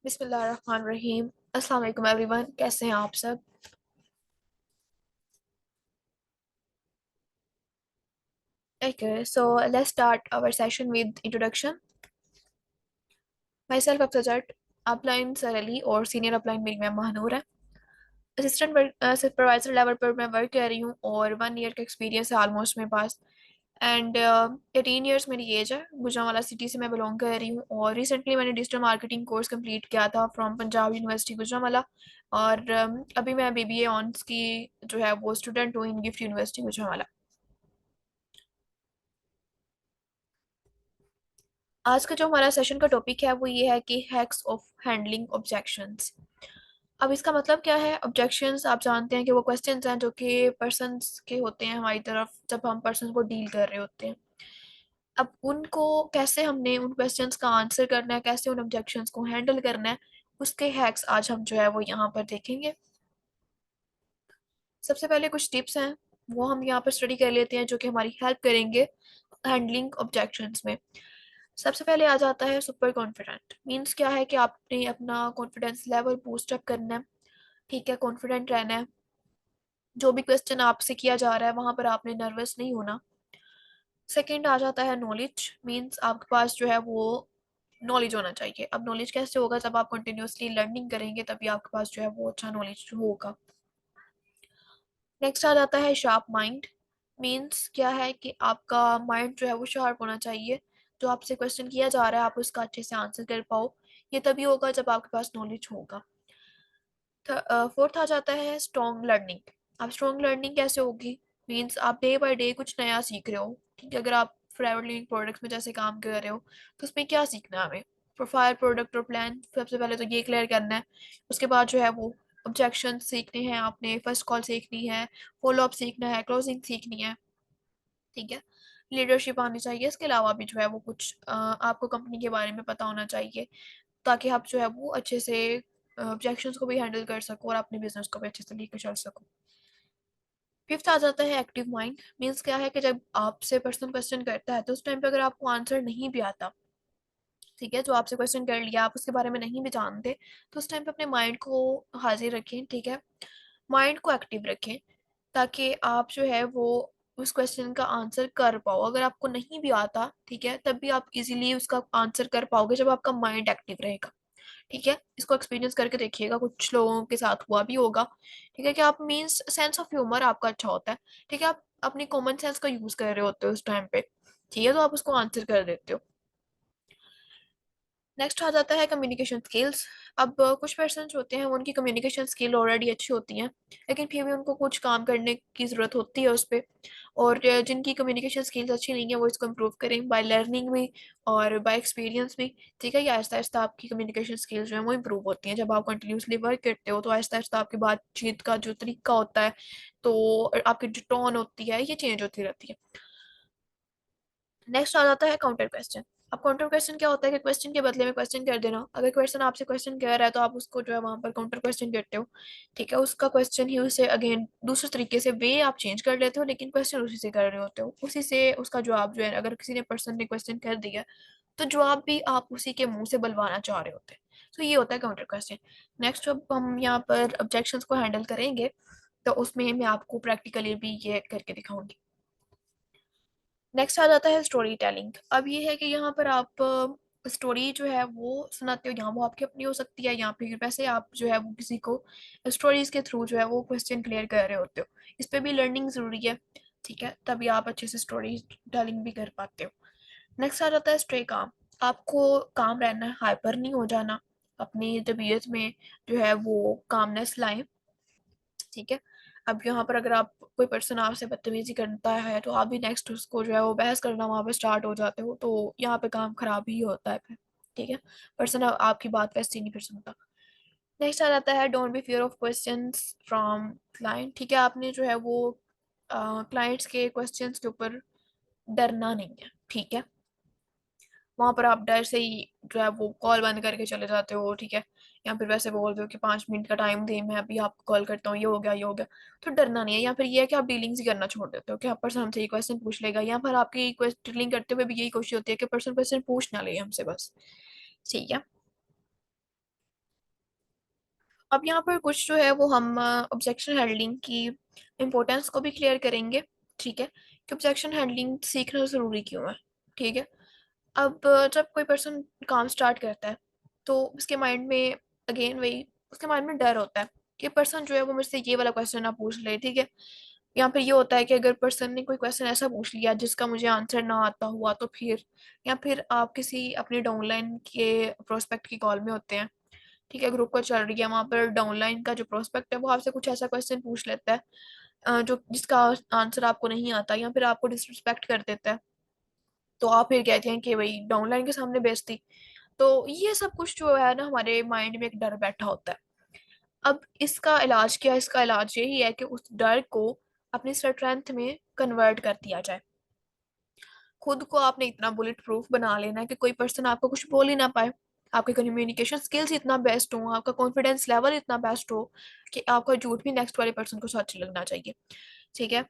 बिस्मिल्लाहिर्रहमानिर्रहीम। अस्सलाम वालेकुम एवरीवन, कैसे हैं आप सब? Okay, so let's start our session with introduction. Myself Afsajat, upline sir Ali और सीनियर अपलाइन मेरी मैम महानूर है। असिस्टेंट सुपरवाइजर लेवल पर मैं वर्क कर रही हूँ और 1 ईयर का एक्सपीरियंस है ऑलमोस्ट मेरे पास। एंड 18 ईयर्स मेरी एज है। गुजरांवाला सिटी से मैं बिलोंग कर रही हूँ और रिसेंटली मैंने डिजिटल मार्केटिंग कोर्स कंप्लीट किया था फ्रॉम पंजाब यूनिवर्सिटी गुजरांवाला। और अभी मैं बीबीए ऑनर्स की जो है वो स्टूडेंट हूँ इन गिफ्ट यूनिवर्सिटी गुजरांवाला। आज का जो हमारा सेशन का टॉपिक है वो ये है कि हैक्स ऑफ हैंडलिंग ऑब्जेक्शंस। अब इसका मतलब क्या है? ऑब्जेक्शंस आप जानते हैं कि वो क्वेश्चंस हैं जो कि पर्सन्स के होते हैं हमारी तरफ जब हम पर्सन को डील कर रहे होते हैं। अब उनको कैसे हमने उन क्वेश्चंस का आंसर करना है, कैसे उन ऑब्जेक्शंस को हैंडल करना है, उसके हैक्स आज हम जो है वो यहाँ पर देखेंगे। सबसे पहले कुछ टिप्स हैं वो हम यहाँ पर स्टडी कर लेते हैं जो कि हमारी हेल्प करेंगे हैंडलिंग ऑब्जेक्शंस में। सबसे पहले आ जाता है सुपर कॉन्फिडेंट। मीन्स क्या है कि आपने अपना कॉन्फिडेंस लेवल बूस्ट अप करना है। ठीक है, कॉन्फिडेंट रहना है। जो भी क्वेश्चन आपसे किया जा रहा है वहां पर आपने नर्वस नहीं होना। सेकंड आ जाता है नॉलेज। मीन्स आपके पास जो है वो नॉलेज होना चाहिए। अब नॉलेज कैसे होगा? जब आप कंटिन्यूअसली लर्निंग करेंगे तभी आपके पास जो है वो अच्छा नॉलेज होगा। नेक्स्ट आ जाता है शार्प माइंड। मीन्स क्या है कि आपका माइंड जो है वो शार्प होना चाहिए। जो आपसे क्वेश्चन किया जा रहा है आप उसका अच्छे से आंसर कर पाओ। ये तभी होगा जब आपके पास नॉलेज होगा। फोर्थ आ जाता है स्ट्रॉन्ग लर्निंग। आप स्ट्रॉन्ग लर्निंग कैसे होगी? मीन्स आप डे बाय डे कुछ नया सीख रहे हो। ठीक है, अगर आप फॉरएवर लिविंग प्रोडक्ट्स में जैसे काम कर रहे हो तो उसमें क्या सीखना है हमें? प्रोफाइल, प्रोडक्ट और प्लान। सबसे पहले तो ये क्लियर करना है। उसके बाद जो है वो ऑब्जेक्शन सीखने हैं आपने, फर्स्ट कॉल सीखनी है, फॉलो अप सीखना है, क्लोजिंग सीखनी है। ठीक है, लीडरशिप आनी चाहिए। इसके अलावा भी जो है वो कुछ आपको कंपनी के बारे में पता होना चाहिए ताकि आप जो है वो अच्छे से ऑब्जेक्शंस को भी हैंडल कर सको और अपने बिजनेस को भी अच्छे से लेकर चल सको। फिफ्थ आ जाता है एक्टिव माइंड। मीन्स क्या है कि जब आपसे पर्सन क्वेश्चन करता है तो उस टाइम पे अगर आपको आंसर नहीं भी आता, ठीक है, जो आपसे क्वेश्चन कर लिया आप उसके बारे में नहीं भी जानते, तो उस टाइम पे अपने माइंड को हाजिर रखें। ठीक है, माइंड को एक्टिव रखें ताकि आप जो है वो उस क्वेश्चन का आंसर कर पाओ। अगर आपको नहीं भी आता, ठीक है, तब भी आप इजीली उसका आंसर कर पाओगे जब आपका माइंड एक्टिव रहेगा। ठीक है, इसको एक्सपीरियंस करके देखिएगा, कुछ लोगों के साथ हुआ भी होगा। ठीक है, कि आप मीन्स सेंस ऑफ ह्यूमर आपका अच्छा होता है। ठीक है, आप अपनी कॉमन सेंस का यूज कर रहे होते हो उस टाइम पे। ठीक है, तो आप उसको आंसर कर देते हो। नेक्स्ट आ जाता है कम्युनिकेशन स्किल्स। अब कुछ पर्सन होते हैं उनकी कम्युनिकेशन स्किल ऑलरेडी अच्छी होती हैं लेकिन फिर भी उनको कुछ काम करने की ज़रूरत होती है उस पर। और जिनकी कम्युनिकेशन स्किल्स अच्छी नहीं है वो इसको इम्प्रूव करें बाय लर्निंग भी और बाय एक्सपीरियंस भी। ठीक है, ये आहिस्ता आहिस्ता आपकी कम्युनिकेशन स्किल्स जो है वो इम्प्रूव होती हैं। जब आप कंटिन्यूसली वर्क करते हो तो आहिस्ता आहिस्ता आपकी बातचीत का जो तरीका होता है, तो आपकी जो टोन होती है ये चेंज होती रहती है। नेक्स्ट आ जाता है काउंटर क्वेश्चन। अब काउंटर क्वेश्चन क्या होता है कि क्वेश्चन के बदले में क्वेश्चन कर देना। अगर क्वेश्चन आपसे क्वेश्चन कर रहा है तो आप उसको जो है वहां पर काउंटर क्वेश्चन करते हो। ठीक है, उसका क्वेश्चन ही उसे अगेन दूसरे तरीके से वे आप चेंज कर लेते हो लेकिन क्वेश्चन उसी से कर रहे होते हो। उसी से उसका जवाब जो है, अगर किसी ने पर्सन ने क्वेश्चन कर दिया तो जवाब भी आप उसी के मुंह से बुलवाना चाह रहे होते हैं। तो ये होता है काउंटर क्वेश्चन। नेक्स्ट जब हम यहाँ पर ऑब्जेक्शंस को हैंडल करेंगे तो उसमें मैं आपको प्रैक्टिकली भी ये करके दिखाऊंगी। नेक्स्ट आ जाता है स्टोरी टेलिंग। अब ये है कि यहाँ पर आप स्टोरी जो है वो सुनाते हो, यहाँ वो आपकी अपनी हो सकती है, यहाँ पे वैसे आप जो है वो किसी को स्टोरीज के थ्रू जो है वो क्वेश्चन क्लियर कर रहे होते हो। इस पे भी लर्निंग जरूरी है। ठीक है, तभी आप अच्छे से स्टोरी टेलिंग भी कर पाते हो। नेक्स्ट आ जाता है स्टे काम। आपको काम रहना है, हाइपर नहीं हो जाना। अपनी तबीयत में जो है वो कामनेस लाएं। ठीक है, अब यहाँ पर अगर आप कोई पर्सन आपसे बदतमीजी करता है तो आप भी नेक्स्ट उसको जो है वो बहस करना वहां पे स्टार्ट हो जाते हो, तो यहाँ पे काम खराब ही होता है फिर। ठीक है, पर्सन आपकी बात वैसे नहीं फिर सुनता। नेक्स्ट आ जाता है don't be fear of questions from client. ठीक है, आपने जो है वो क्लाइंट्स के क्वेश्चंस के ऊपर डरना नहीं है। ठीक है, वहां पर आप डर से ही जो है वो कॉल बंद करके चले जाते हो। ठीक है, या फिर वैसे बोल दो कि 5 मिनट का टाइम दे, मैं अभी आपको कॉल करता हूँ, ये हो गया ये हो गया। तो डरना नहीं है। या फिर ये है कि आप डीलिंग्स ही करना छोड़ देते हो कि आप पर्सन हमसे ये क्वेश्चन पूछ लेगा, या फिर आपकी डीलिंग करते हुए भी यही कोशिश होती है कि पर्सन क्वेश्चन पूछ ना ले हमसे बस। ठीक है, अब यहाँ पर कुछ जो है वो हम ऑब्जेक्शन हैंडलिंग की इम्पोर्टेंस को भी क्लियर करेंगे। ठीक है, कि ऑब्जेक्शन हैंडलिंग सीखना ज़रूरी क्यों है। ठीक है, अब जब कोई पर्सन काम स्टार्ट करता है तो उसके माइंड में अगेन वही उसके माइंड में डर होता है कि पर्सन जो है वो मुझसे ये वाला क्वेश्चन ना पूछ ले। ठीक है, यहाँ पर ये होता है कि अगर पर्सन ने कोई क्वेश्चन ऐसा पूछ लिया जिसका मुझे आंसर ना आता हुआ तो फिर, या फिर आप किसी अपने डाउनलाइन के प्रोस्पेक्ट की कॉल में होते हैं। ठीक है, ग्रुप को चल रही है, वहां पर डाउनलाइन का जो प्रोस्पेक्ट है वो आपसे कुछ ऐसा क्वेश्चन पूछ लेता है जो जिसका आंसर आपको नहीं आता, या फिर आपको डिसरिस्पेक्ट कर देता है। तो आप फिर कहते हैं कि भाई डाउनलाइन के सामने बेइज्जती। तो ये सब कुछ जो है ना, हमारे माइंड में एक डर बैठा होता है। अब इसका इलाज क्या है? इसका इलाज यही है कि उस डर को अपनी स्ट्रेंथ में कन्वर्ट कर दिया जाए। खुद को आपने इतना बुलेट प्रूफ बना लेना है कि कोई पर्सन आपको कुछ बोल ही ना पाए। आपके कम्युनिकेशन स्किल्स इतना बेस्ट हो, आपका कॉन्फिडेंस लेवल इतना बेस्ट हो कि आपका झूठ भी नेक्स्ट वाले पर्सन को सच लगना चाहिए। ठीक है,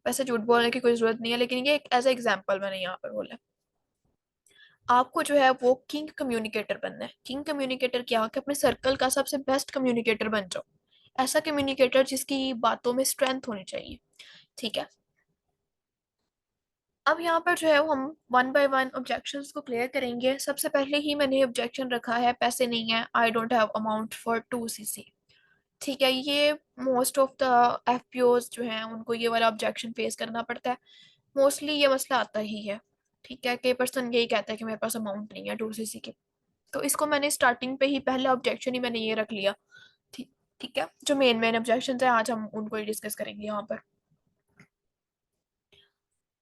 वैसे झूठ बोलने की कोई जरूरत नहीं है, लेकिन ये एक एज एग्जाम्पल मैंने यहाँ पर बोला। आपको जो है वो किंग कम्युनिकेटर बनना है। किंग कम्युनिकेटर क्या हो कि अपने सर्कल का सबसे बेस्ट कम्युनिकेटर बन जाओ। ऐसा कम्युनिकेटर जिसकी बातों में स्ट्रेंथ होनी चाहिए। ठीक है, अब यहाँ पर जो है वो हम वन बाय वन ऑब्जेक्शंस को क्लियर करेंगे। सबसे पहले ही मैंने ऑब्जेक्शन रखा है पैसे नहीं है, I don't have amount for 2cc। ठीक है, ये मोस्ट ऑफ द एफपीओज जो हैं उनको ये वाला ऑब्जेक्शन फेस करना पड़ता है। मोस्टली ये मसला आता ही है। ठीक है, कि पर्सन यही कहता है कि मेरे पास अमाउंट नहीं है 2cc के। तो इसको मैंने स्टार्टिंग पे ही पहला ऑब्जेक्शन ही मैंने ये रख लिया। ठीक ठीक है, जो मेन मेन ऑब्जेक्शन है आज हम उनको ही डिस्कस करेंगे यहाँ पर।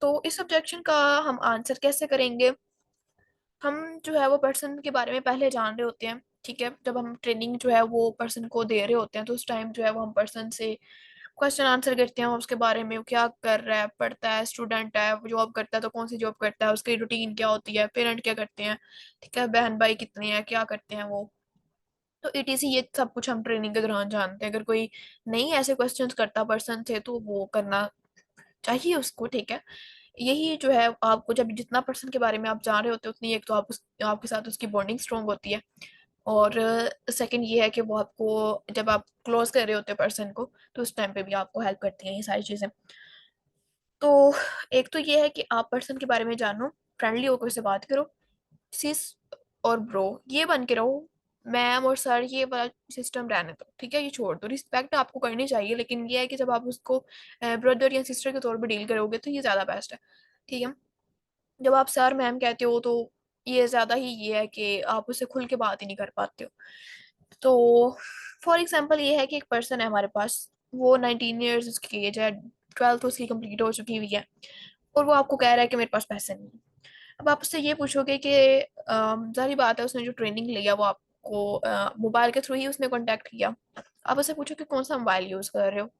तो इस ऑब्जेक्शन का हम आंसर कैसे करेंगे? हम जो है वो पर्सन के बारे में पहले जान रहे होते हैं। ठीक है, जब हम ट्रेनिंग जो है वो पर्सन को दे रहे होते हैं तो उस टाइम जो है वो हम पर्सन से क्वेश्चन आंसर करते हैं उसके बारे में। वो क्या कर रहा है, पढ़ता है, स्टूडेंट है, जॉब करता है तो कौन सी जॉब करता है, उसकी रूटीन क्या होती है, पेरेंट क्या करते हैं, ठीक है, बहन भाई कितने हैं, क्या करते हैं वो। तो इटीसी ये सब कुछ हम ट्रेनिंग के दौरान जानते हैं। अगर कोई नहीं ऐसे क्वेश्चंस करता पर्सन से तो वो करना चाहिए उसको। ठीक है, यही जो है आपको जब जितना पर्सन के बारे में आप जान रहे होते हैं उतनी एक तो आपके साथ उसकी बॉन्डिंग स्ट्रोंग होती है। और सेकंड ये है कि वो आपको जब आप क्लोज कर रहे होते हैं पर्सन को तो उस टाइम पे भी आपको हेल्प करती हैं ये सारी चीज़ें। तो एक तो ये है कि आप पर्सन के बारे में जानो, फ्रेंडली होकर उससे बात करो, सिस और ब्रो ये बन के रहो। मैम और सर ये वाला सिस्टम रहने दो। ठीक है, ये छोड़ दो। रिस्पेक्ट आपको करनी चाहिए, लेकिन ये है कि जब आप उसको ब्रदर या सिस्टर के तौर पे डील करोगे तो ये ज़्यादा बेस्ट है। ठीक है, जब आप सर मैम कहते हो तो ये ज़्यादा ही ये है कि आप उससे खुल के बात ही नहीं कर पाते हो। तो फॉर एग्जाम्पल ये है कि एक पर्सन है हमारे पास, वो 19 ईयर्स उसकी एज है, 12th उसकी कंप्लीट हो चुकी हुई है, और वो आपको कह रहा है कि मेरे पास पैसे नहीं है। अब आप उससे ये पूछोगे कि जाहिर बात है उसने जो ट्रेनिंग लिया वो आपको मोबाइल के थ्रू ही उसने कांटेक्ट किया। आप उससे पूछो कि कौन सा मोबाइल यूज़ कर रहे हो,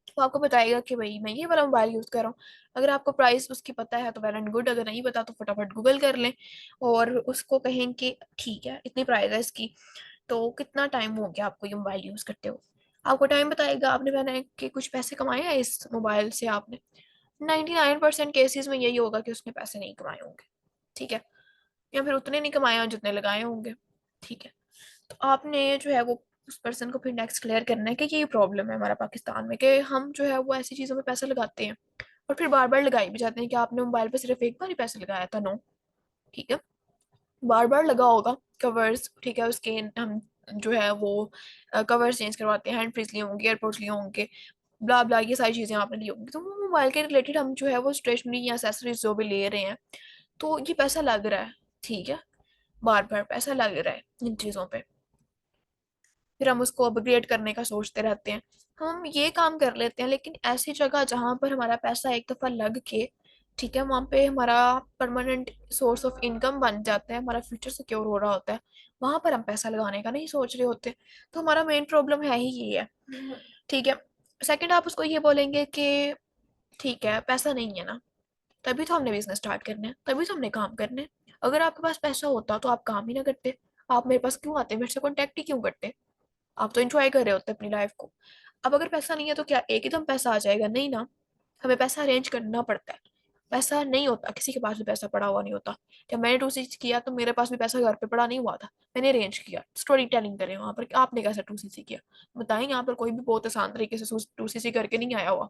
तो आपको बताएगा कि भाई मैं ये वाला मोबाइल यूज़ कर रहा हूँ। अगर आपको प्राइस उसकी पता है तो वेल एंड गुड, अगर नहीं पता तो फटाफट गूगल कर लें और उसको कहें कि ठीक है इतनी प्राइस है इसकी, तो कितना टाइम हो गया आपको ये मोबाइल यूज़ करते हो। आपको टाइम बताएगा, आपने मैंने कि कुछ पैसे कमाए हैं इस मोबाइल से आपने। 99% केसेस में यही होगा कि उसने पैसे नहीं कमाए होंगे। ठीक है, या फिर उतने नहीं कमाए हों जितने लगाए होंगे। ठीक है, तो आपने जो है वो उस पर्सन को फिर नेक्स्ट क्लियर करना है कि ये प्रॉब्लम है हमारा पाकिस्तान में कि हम जो है वो ऐसी चीज़ों में पैसे लगाते हैं और फिर बार बार लगाए भी जाते हैं। कि आपने मोबाइल पे सिर्फ एक बार ही पैसे लगाया था? नो। ठीक है, बार बार लगा होगा। कवर्स, ठीक है, उसके हम जो है वो कवर्स चेंज करवाते हैं, हैंड फ्रीज लिए होंगे, एयरपोर्ट्स लिए होंगे, ब्ला ब्ला ये सारी चीज़ें आपने ली होंगी। तो वो मोबाइल के रिलेटेड हम जो है वो स्टेशनरी या एसेसरीज जो भी ले रहे हैं तो ये पैसा लग रहा है। ठीक है, बार बार पैसा लग रहा है इन चीज़ों पे, फिर हम उसको अपग्रेड करने का सोचते रहते हैं। हम ये काम कर लेते हैं, लेकिन ऐसी जगह जहाँ पर हमारा पैसा एक दफ़ा लग के, ठीक है, वहाँ पे हमारा परमानेंट सोर्स ऑफ इनकम बन जाता है, हमारा फ्यूचर सिक्योर हो रहा होता है, वहाँ पर हम पैसा लगाने का नहीं सोच रहे होते। तो हमारा मेन प्रॉब्लम है ही ये है। ठीक है, सेकंड आप उसको ये बोलेंगे कि ठीक है पैसा नहीं है ना, तभी तो हमने बिजनेस स्टार्ट करना है, तभी तो हमने काम करना है। अगर आपके पास पैसा होता तो आप काम ही ना करते, आप मेरे पास क्यों आते, मेरे से कॉन्टेक्ट ही क्यों करते? आप तो एंजॉय कर रहे होते अपनी लाइफ को। अब अगर पैसा नहीं है तो क्या एक ही दम पैसा आ जाएगा? नहीं ना, हमें पैसा अरेंज करना पड़ता है। पैसा नहीं होता, किसी के पास भी पैसा पड़ा हुआ नहीं होता। जब मैंने 2cc किया तो मेरे पास भी पैसा घर पे पड़ा नहीं हुआ था, मैंने अरेंज किया। स्टोरी टेलिंग करें वहां पर कि आपने कैसे 2cc किया, बताएं। यहाँ पर कोई भी बहुत आसान तरीके से 2cc करके नहीं आया हुआ,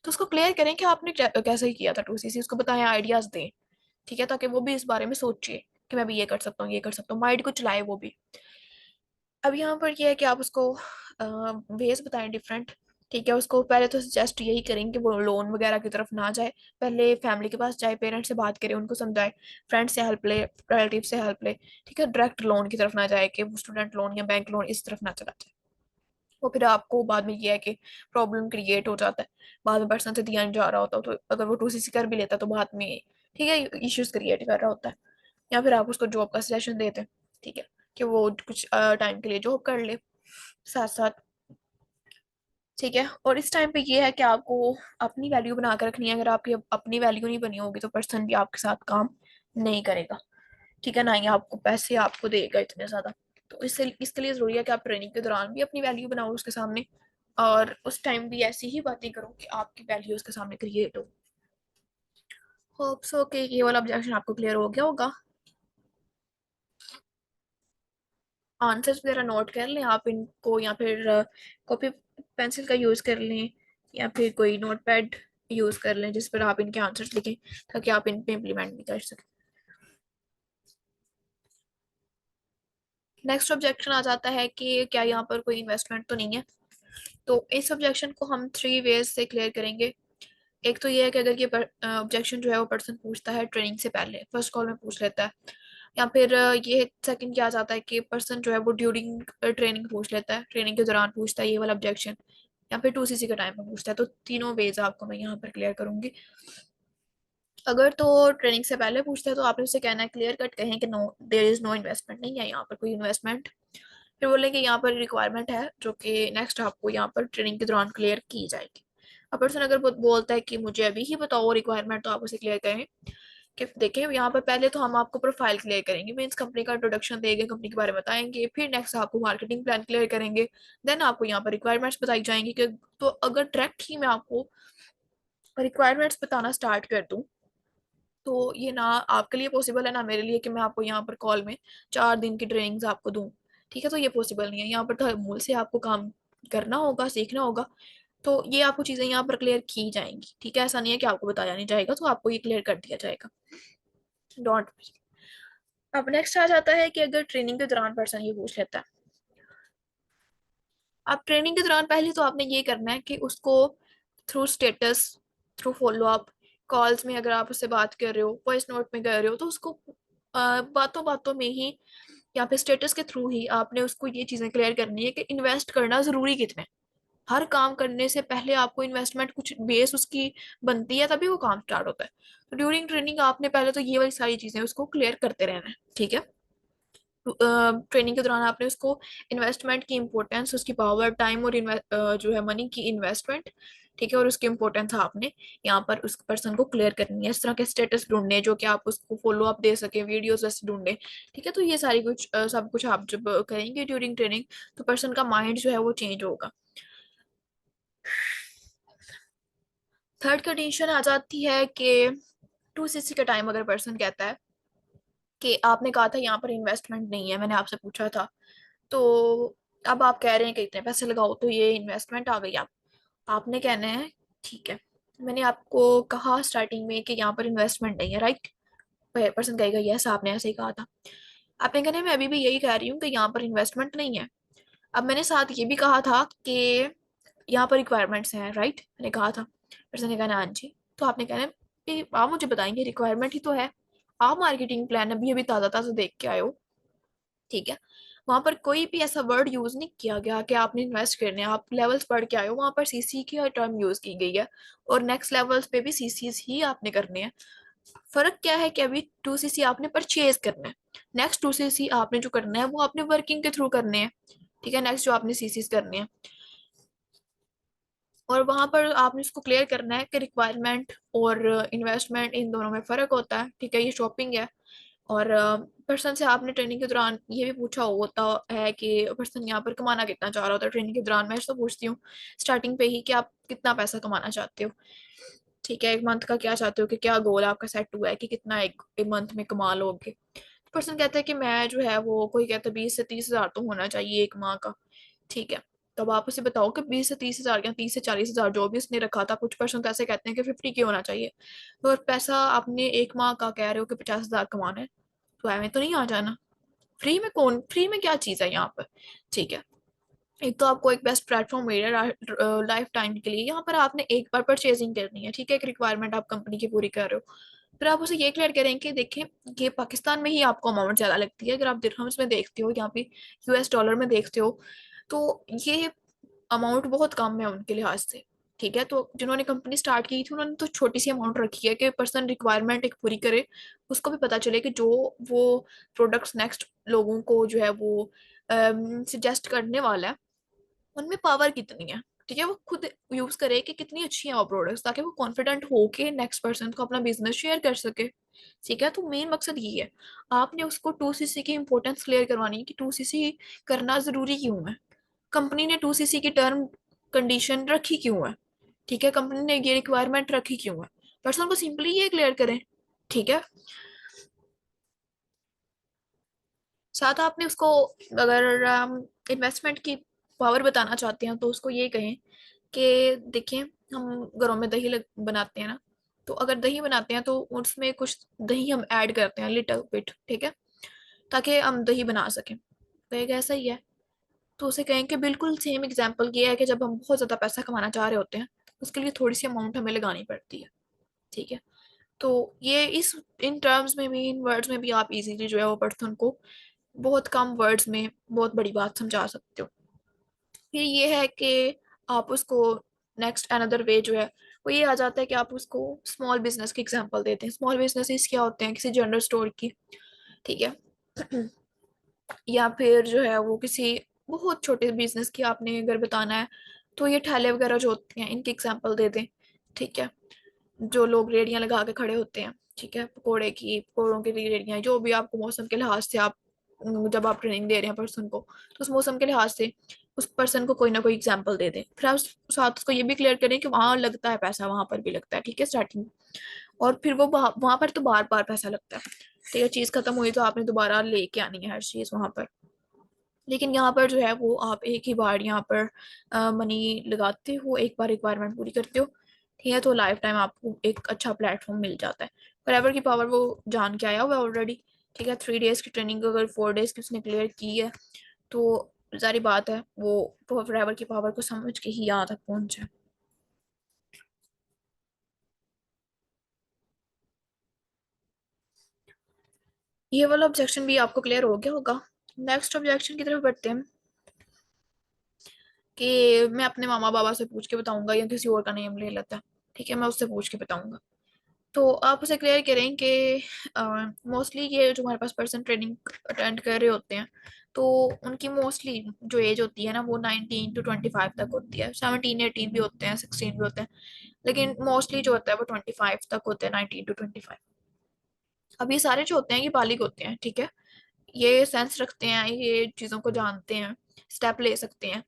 तो उसको क्लियर करें कि आपने कैसे किया था 2cc, उसको बताएं, आइडियाज दें। ठीक है, ताकि वो भी इस बारे में सोचे कि मैं भी ये कर सकता हूँ, ये कर सकता हूँ, माइंड को चलाए वो भी। अब यहाँ पर ये है कि आप उसको वेज बताएं डिफरेंट। ठीक है, उसको पहले तो सजेस्ट यही करेंगे कि वो लोन वगैरह की तरफ ना जाए, पहले फैमिली के पास जाए, पेरेंट्स से बात करे, उनको समझाए, फ्रेंड से हेल्प ले, रिलेटिव से हेल्प ले। ठीक है, डायरेक्ट लोन की तरफ ना जाए कि वो स्टूडेंट लोन या बैंक लोन इस तरफ ना चला जाए। वो फिर आपको बाद में ये है कि प्रॉब्लम क्रिएट हो जाता है, बाद में पर्सन से दिया नहीं जा रहा होता, तो अगर वो 2cc कर भी लेता तो बाद में, ठीक है, इश्यूज क्रिएट कर रहा होता है। या फिर आप उसको जॉब का सजेशन देते हैं, ठीक है, कि वो कुछ टाइम के लिए जॉब कर ले साथ साथ। ठीक है, और इस टाइम पे ये है कि आपको अपनी वैल्यू बना कर रखनी है। अगर आपकी अपनी वैल्यू नहीं बनी होगी तो पर्सन भी आपके साथ काम नहीं करेगा। ठीक है ना, ही आपको पैसे आपको देगा इतने ज्यादा। तो इससे इसके लिए जरूरी है कि आप ट्रेनिंग के दौरान भी अपनी वैल्यू बनाओ उसके सामने, और उस टाइम भी ऐसी ही बातें करो कि आपकी वैल्यू उसके सामने क्रिएट हो। होप सो कि ये वाला ऑब्जेक्शन आपको क्लियर हो गया होगा। आंसर्स वगैरह नोट कर लें आप इनको, या फिर कॉपी पेंसिल का यूज़ कर लें, या फिर कोई नोट पैड यूज़ कर लें जिस पर आप इनके आंसर्स लिखें, ताकि आप इन पे इम्प्लीमेंट भी कर सकें। नेक्स्ट ऑब्जेक्शन आ जाता है कि क्या यहाँ पर कोई इन्वेस्टमेंट तो नहीं है। तो इस ऑब्जेक्शन को हम 3 वेज से क्लियर करेंगे। एक तो ये है कि अगर ये ऑब्जेक्शन जो है वो पर्सन पूछता है ट्रेनिंग से पहले, फर्स्ट कॉल में पूछ लेता है, या फिर ये सेकंड क्या आ जाता है कि पर्सन जो है वो ड्यूरिंग ट्रेनिंग पूछ लेता है, ट्रेनिंग के दौरान पूछता है ये वाला ऑब्जेक्शन, या फिर 2cc के टाइम में पूछता है। तो तीनों वेज आपको मैं यहाँ पर क्लियर करूंगी। अगर तो ट्रेनिंग से पहले पूछता है तो आपने उससे कहना है, क्लियर कट कहें कि no, there is no investment, नहीं है यहाँ पर कोई इन्वेस्टमेंट। फिर बोलेंगे यहाँ पर रिक्वायरमेंट है जो कि नेक्स्ट आपको यहाँ पर ट्रेनिंग के दौरान क्लियर की जाएगी। अब पर्सन अगर बोलता है कि मुझे अभी ही बताओ रिक्वायरमेंट, तो आप उसे क्लियर करें कि देखिए यहाँ पर पहले तो हम आपको प्रोफाइल क्लियर करेंगे, मीन्स कंपनी का इंट्रोडक्शन देंगे, कंपनी के बारे में बताएंगे, फिर नेक्स्ट आपको मार्केटिंग प्लान क्लियर करेंगे, देन आपको यहाँ पर रिक्वायरमेंट्स बताई जाएंगी कि, तो अगर डायरेक्ट ही मैं आपको रिक्वायरमेंट्स बताना स्टार्ट कर दूं तो ये ना आपके लिए पॉसिबल है ना मेरे लिए, कि मैं आपको यहाँ पर कॉल में 4 दिन की ट्रेनिंग्स आपको दूं। ठीक है, तो ये पॉसिबल नहीं है, यहाँ पर तो मूल से आपको काम करना होगा, सीखना होगा। तो ये आपको चीजें यहाँ पर क्लियर की जाएंगी। ठीक है, ऐसा नहीं है कि आपको बताया नहीं जाएगा, तो आपको ये क्लियर कर दिया जाएगा, डोंट। अब नेक्स्ट आ जाता है कि अगर ट्रेनिंग के दौरान पर्सन ये पूछ लेता है, अब ट्रेनिंग के दौरान पहले तो आपने ये करना है कि उसको through status, through follow up, calls में अगर आप उससे बात कर रहे हो, वॉइस नोट में कर रहे हो, तो उसको बातों बातों में ही या फिर स्टेटस के थ्रू ही आपने उसको ये चीजें क्लियर करनी है कि इन्वेस्ट करना जरूरी कितना है। हर काम करने से पहले आपको इन्वेस्टमेंट कुछ बेस उसकी बनती है, तभी वो काम स्टार्ट होता है। तो ड्यूरिंग ट्रेनिंग आपने पहले तो ये वाली सारी चीजें उसको क्लियर करते रहना है। ठीक है, ट्रेनिंग के दौरान आपने उसको इन्वेस्टमेंट की इंपॉर्टेंस, उसकी पावर, टाइम और जो है मनी की इन्वेस्टमेंट, ठीक है, और उसकी इंपॉर्टेंस आपने यहाँ पर उस पर्सन को क्लियर करनी है। इस तरह के स्टेटस ढूंढने जो कि आप उसको फॉलो अप दे सके, वीडियोस वैसे ढूंढने। ठीक है, तो ये सारी कुछ सब कुछ आप जब करेंगे ड्यूरिंग ट्रेनिंग, तो पर्सन का माइंड जो है वो चेंज होगा। थर्ड कंडीशन आ जाती है कि 2cc का टाइम अगर पर्सन कहता है कि आपने कहा था यहाँ पर इन्वेस्टमेंट नहीं है, मैंने आपसे पूछा था, तो अब आप कह रहे हैं कि इतने पैसे लगाओ तो ये इन्वेस्टमेंट आ गई। आप आपने कहना है, ठीक है, मैंने आपको कहा स्टार्टिंग में कि यहाँ पर इन्वेस्टमेंट नहीं है, राइट। पर्सन कहेगा यस, आपने ऐसे ही कहा था। आपने कहना है मैं अभी भी यही कह रही हूँ कि यहाँ पर इन्वेस्टमेंट नहीं है। अब मैंने साथ ये भी कहा था कि यहाँ पर रिक्वायरमेंट्स हैं, राइट, मैंने कहा था। पर्सन ने कहना हाँ जी। तो आपने कहना है कि आप मुझे बताएंगे रिक्वायरमेंट ही तो है, आप मार्केटिंग प्लान अभी अभी ताज़ा ताज़ा देख के आए हो। ठीक है, वहां पर कोई भी ऐसा वर्ड यूज नहीं किया गया कि आपने इन्वेस्ट करने हैं, आप लेवल्स पढ़ के आए हो, वहां पर सीसी की टर्म यूज की गई है, और नेक्स्ट लेवल्स पे भी सीसीज ही आपने करने हैं। फर्क क्या है कि अभी 2cc आपने परचेज करना है, नेक्स्ट 2cc आपने जो करना है वो आपने वर्किंग के थ्रू करने हैं। ठीक है, नेक्स्ट जो आपने सीसीज करने हैं, और वहां पर आपने इसको क्लियर करना है कि रिक्वायरमेंट और इन्वेस्टमेंट इन दोनों में फर्क होता है। ठीक है, ये शॉपिंग है। और पर्सन से आपने ट्रेनिंग के दौरान ये भी पूछा होता है कि पर्सन यहाँ पर कमाना कितना चाह रहा होता है ट्रेनिंग के दौरान। मैं तो पूछती हूँ स्टार्टिंग पे ही कि आप कितना पैसा कमाना चाहते हो। ठीक है, एक मंथ का क्या चाहते हो, कि क्या गोल आपका सेट हुआ है कि कितना एक मंथ में कमा लोगे। पर्सन कहता है कि मैं जो है वो, कोई कहता है 20 से 30 हज़ार तो होना चाहिए एक माह का। ठीक है, तो अब आप उसे बताओ कि 20 से 30 हज़ार या 30 से 40 हज़ार जो भी उसने रखा था। कुछ पर्सन तो ऐसे कहते हैं कि 50 की होना चाहिए। तो अगर पैसा आपने एक माह का कह रहे हो कि 50 हज़ार कमाना है, तो ऐਵੇਂ तो नहीं आ जाना। फ्री में कौन, फ्री में क्या चीज़ है यहाँ पर। ठीक है, एक तो आपको एक बेस्ट प्लेटफॉर्म मिल रहा है लाइफ टाइम के लिए। यहाँ पर आपने एक बार परचेजिंग करनी है, ठीक है, एक रिक्वायरमेंट आप कंपनी की पूरी कर रहे हो। फिर आप उसे ये क्लियर करें कि देखें, ये पाकिस्तान में ही आपको अमाउंट ज़्यादा लगती है। अगर आप दिरहम्स में देखते हो, यहाँ पे यूएस डॉलर में देखते हो, तो ये अमाउंट बहुत कम है उनके लिहाज से। ठीक है, तो जिन्होंने कंपनी स्टार्ट की थी उन्होंने तो छोटी सी अमाउंट रखी है कि पर्सन रिक्वायरमेंट एक पूरी करे, उसको भी पता चले कि जो वो प्रोडक्ट्स नेक्स्ट लोगों को जो है वो सजेस्ट करने वाला है, उनमें पावर कितनी है। ठीक है, वो खुद यूज करे कि कितनी अच्छी है वो प्रोडक्ट्स, ताकि वो कॉन्फिडेंट हो के नेक्स्ट पर्सन को अपना बिजनेस शेयर कर सके। ठीक है, तो मेन मकसद ये है, आपने उसको 2सीसी की इंपॉर्टेंस क्लियर करवानी है कि 2सीसी करना जरूरी क्यों है, कंपनी ने 2सीसी की टर्म कंडीशन रखी क्यों है। ठीक है, कंपनी ने ये रिक्वायरमेंट रखी क्यों है, पर्सन को सिंपली ये क्लियर करें। ठीक है, साथ आपने उसको, अगर इन्वेस्टमेंट की पावर बताना चाहते हैं तो उसको ये कहें कि देखिए, हम घरों में दही बनाते हैं ना, तो अगर दही बनाते हैं तो उसमें कुछ दही हम ऐड करते हैं, लिटिल बिट। ठीक है, ताकि हम दही बना सकें, तो एक ऐसा ही है। तो उसे कहें कि बिल्कुल सेम एग्जांपल ये है कि जब हम बहुत ज़्यादा पैसा कमाना चाह रहे होते हैं, उसके लिए थोड़ी सी अमाउंट हमें लगानी पड़ती है। ठीक है, तो ये इस इन टर्म्स में भी, इन वर्ड्स में भी आप इजीली जो है वो पर्सन को बहुत कम वर्ड्स में बहुत बड़ी बात समझा सकते हो। फिर ये है कि आप उसको नेक्स्ट अनदर वे जो है वो ये आ जाता है कि आप उसको स्मॉल बिजनेस की एग्जांपल देते हैं। स्मॉल बिजनेसेस क्या होते हैं, किसी जनरल स्टोर की। ठीक है, या फिर जो है वो किसी बहुत छोटे बिजनेस की आपने अगर बताना है, तो ये ठेले वगैरह जो होते हैं इनकी एग्जांपल दे दें। ठीक है, जो लोग रेडियां लगा के खड़े होते हैं, ठीक है, पकोड़े की, पकोड़ों की रेडियां, जो भी आपको मौसम के लिहाज से आप, जब आप ट्रेनिंग दे रहे हैं पर्सन को, तो उस मौसम के लिहाज से उस पर्सन को कोई ना कोई एग्जांपल दे दें। फिर आप साथ उसको ये भी क्लियर करें कि वहां लगता है पैसा, वहां पर भी लगता है। ठीक है, स्टार्टिंग, और फिर वो वहां पर तो बार बार पैसा लगता है। ठीक है, चीज खत्म हुई तो आपने दोबारा लेके आनी है हर चीज वहां पर। लेकिन यहाँ पर जो है वो आप एक ही बार यहाँ पर मनी लगाते हो, एक बार रिक्वायरमेंट पूरी करते हो। ठीक है, तो लाइफ टाइम आपको एक अच्छा प्लेटफॉर्म मिल जाता है। फॉरएवर की पावर वो जान के आया हुआ है ऑलरेडी। ठीक है, 3 डेज की ट्रेनिंग अगर 4 डेज की उसने क्लियर की है, तो जारी बात है वो फॉरएवर की पावर को समझ के ही यहाँ तक पहुंचे। ये वाला ऑब्जेक्शन भी आपको क्लियर हो गया होगा। नेक्स्ट ऑब्जेक्शन की तरफ बढ़ते हैं, कि मैं अपने मामा बाबा से पूछ के बताऊंगा या किसी और का नेम ले लेता है। ठीक है, मैं उससे पूछ के बताऊंगा। तो आप उसे क्लियर करें कि मोस्टली ये जो हमारे पास पर्सन ट्रेनिंग अटेंड कर रहे होते हैं, तो उनकी मोस्टली जो एज होती है ना वो 19 to 25 तक होती है। 17 18 भी होते हैं, 16 भी होते हैं, लेकिन मोस्टली जो होता है वो 25 तक होते हैं, 19 to 25। अब ये सारे जो होते हैं ये बालिग होते हैं। ठीक है, ये सेंस रखते हैं, ये चीज़ों को जानते हैं, स्टेप ले सकते हैं।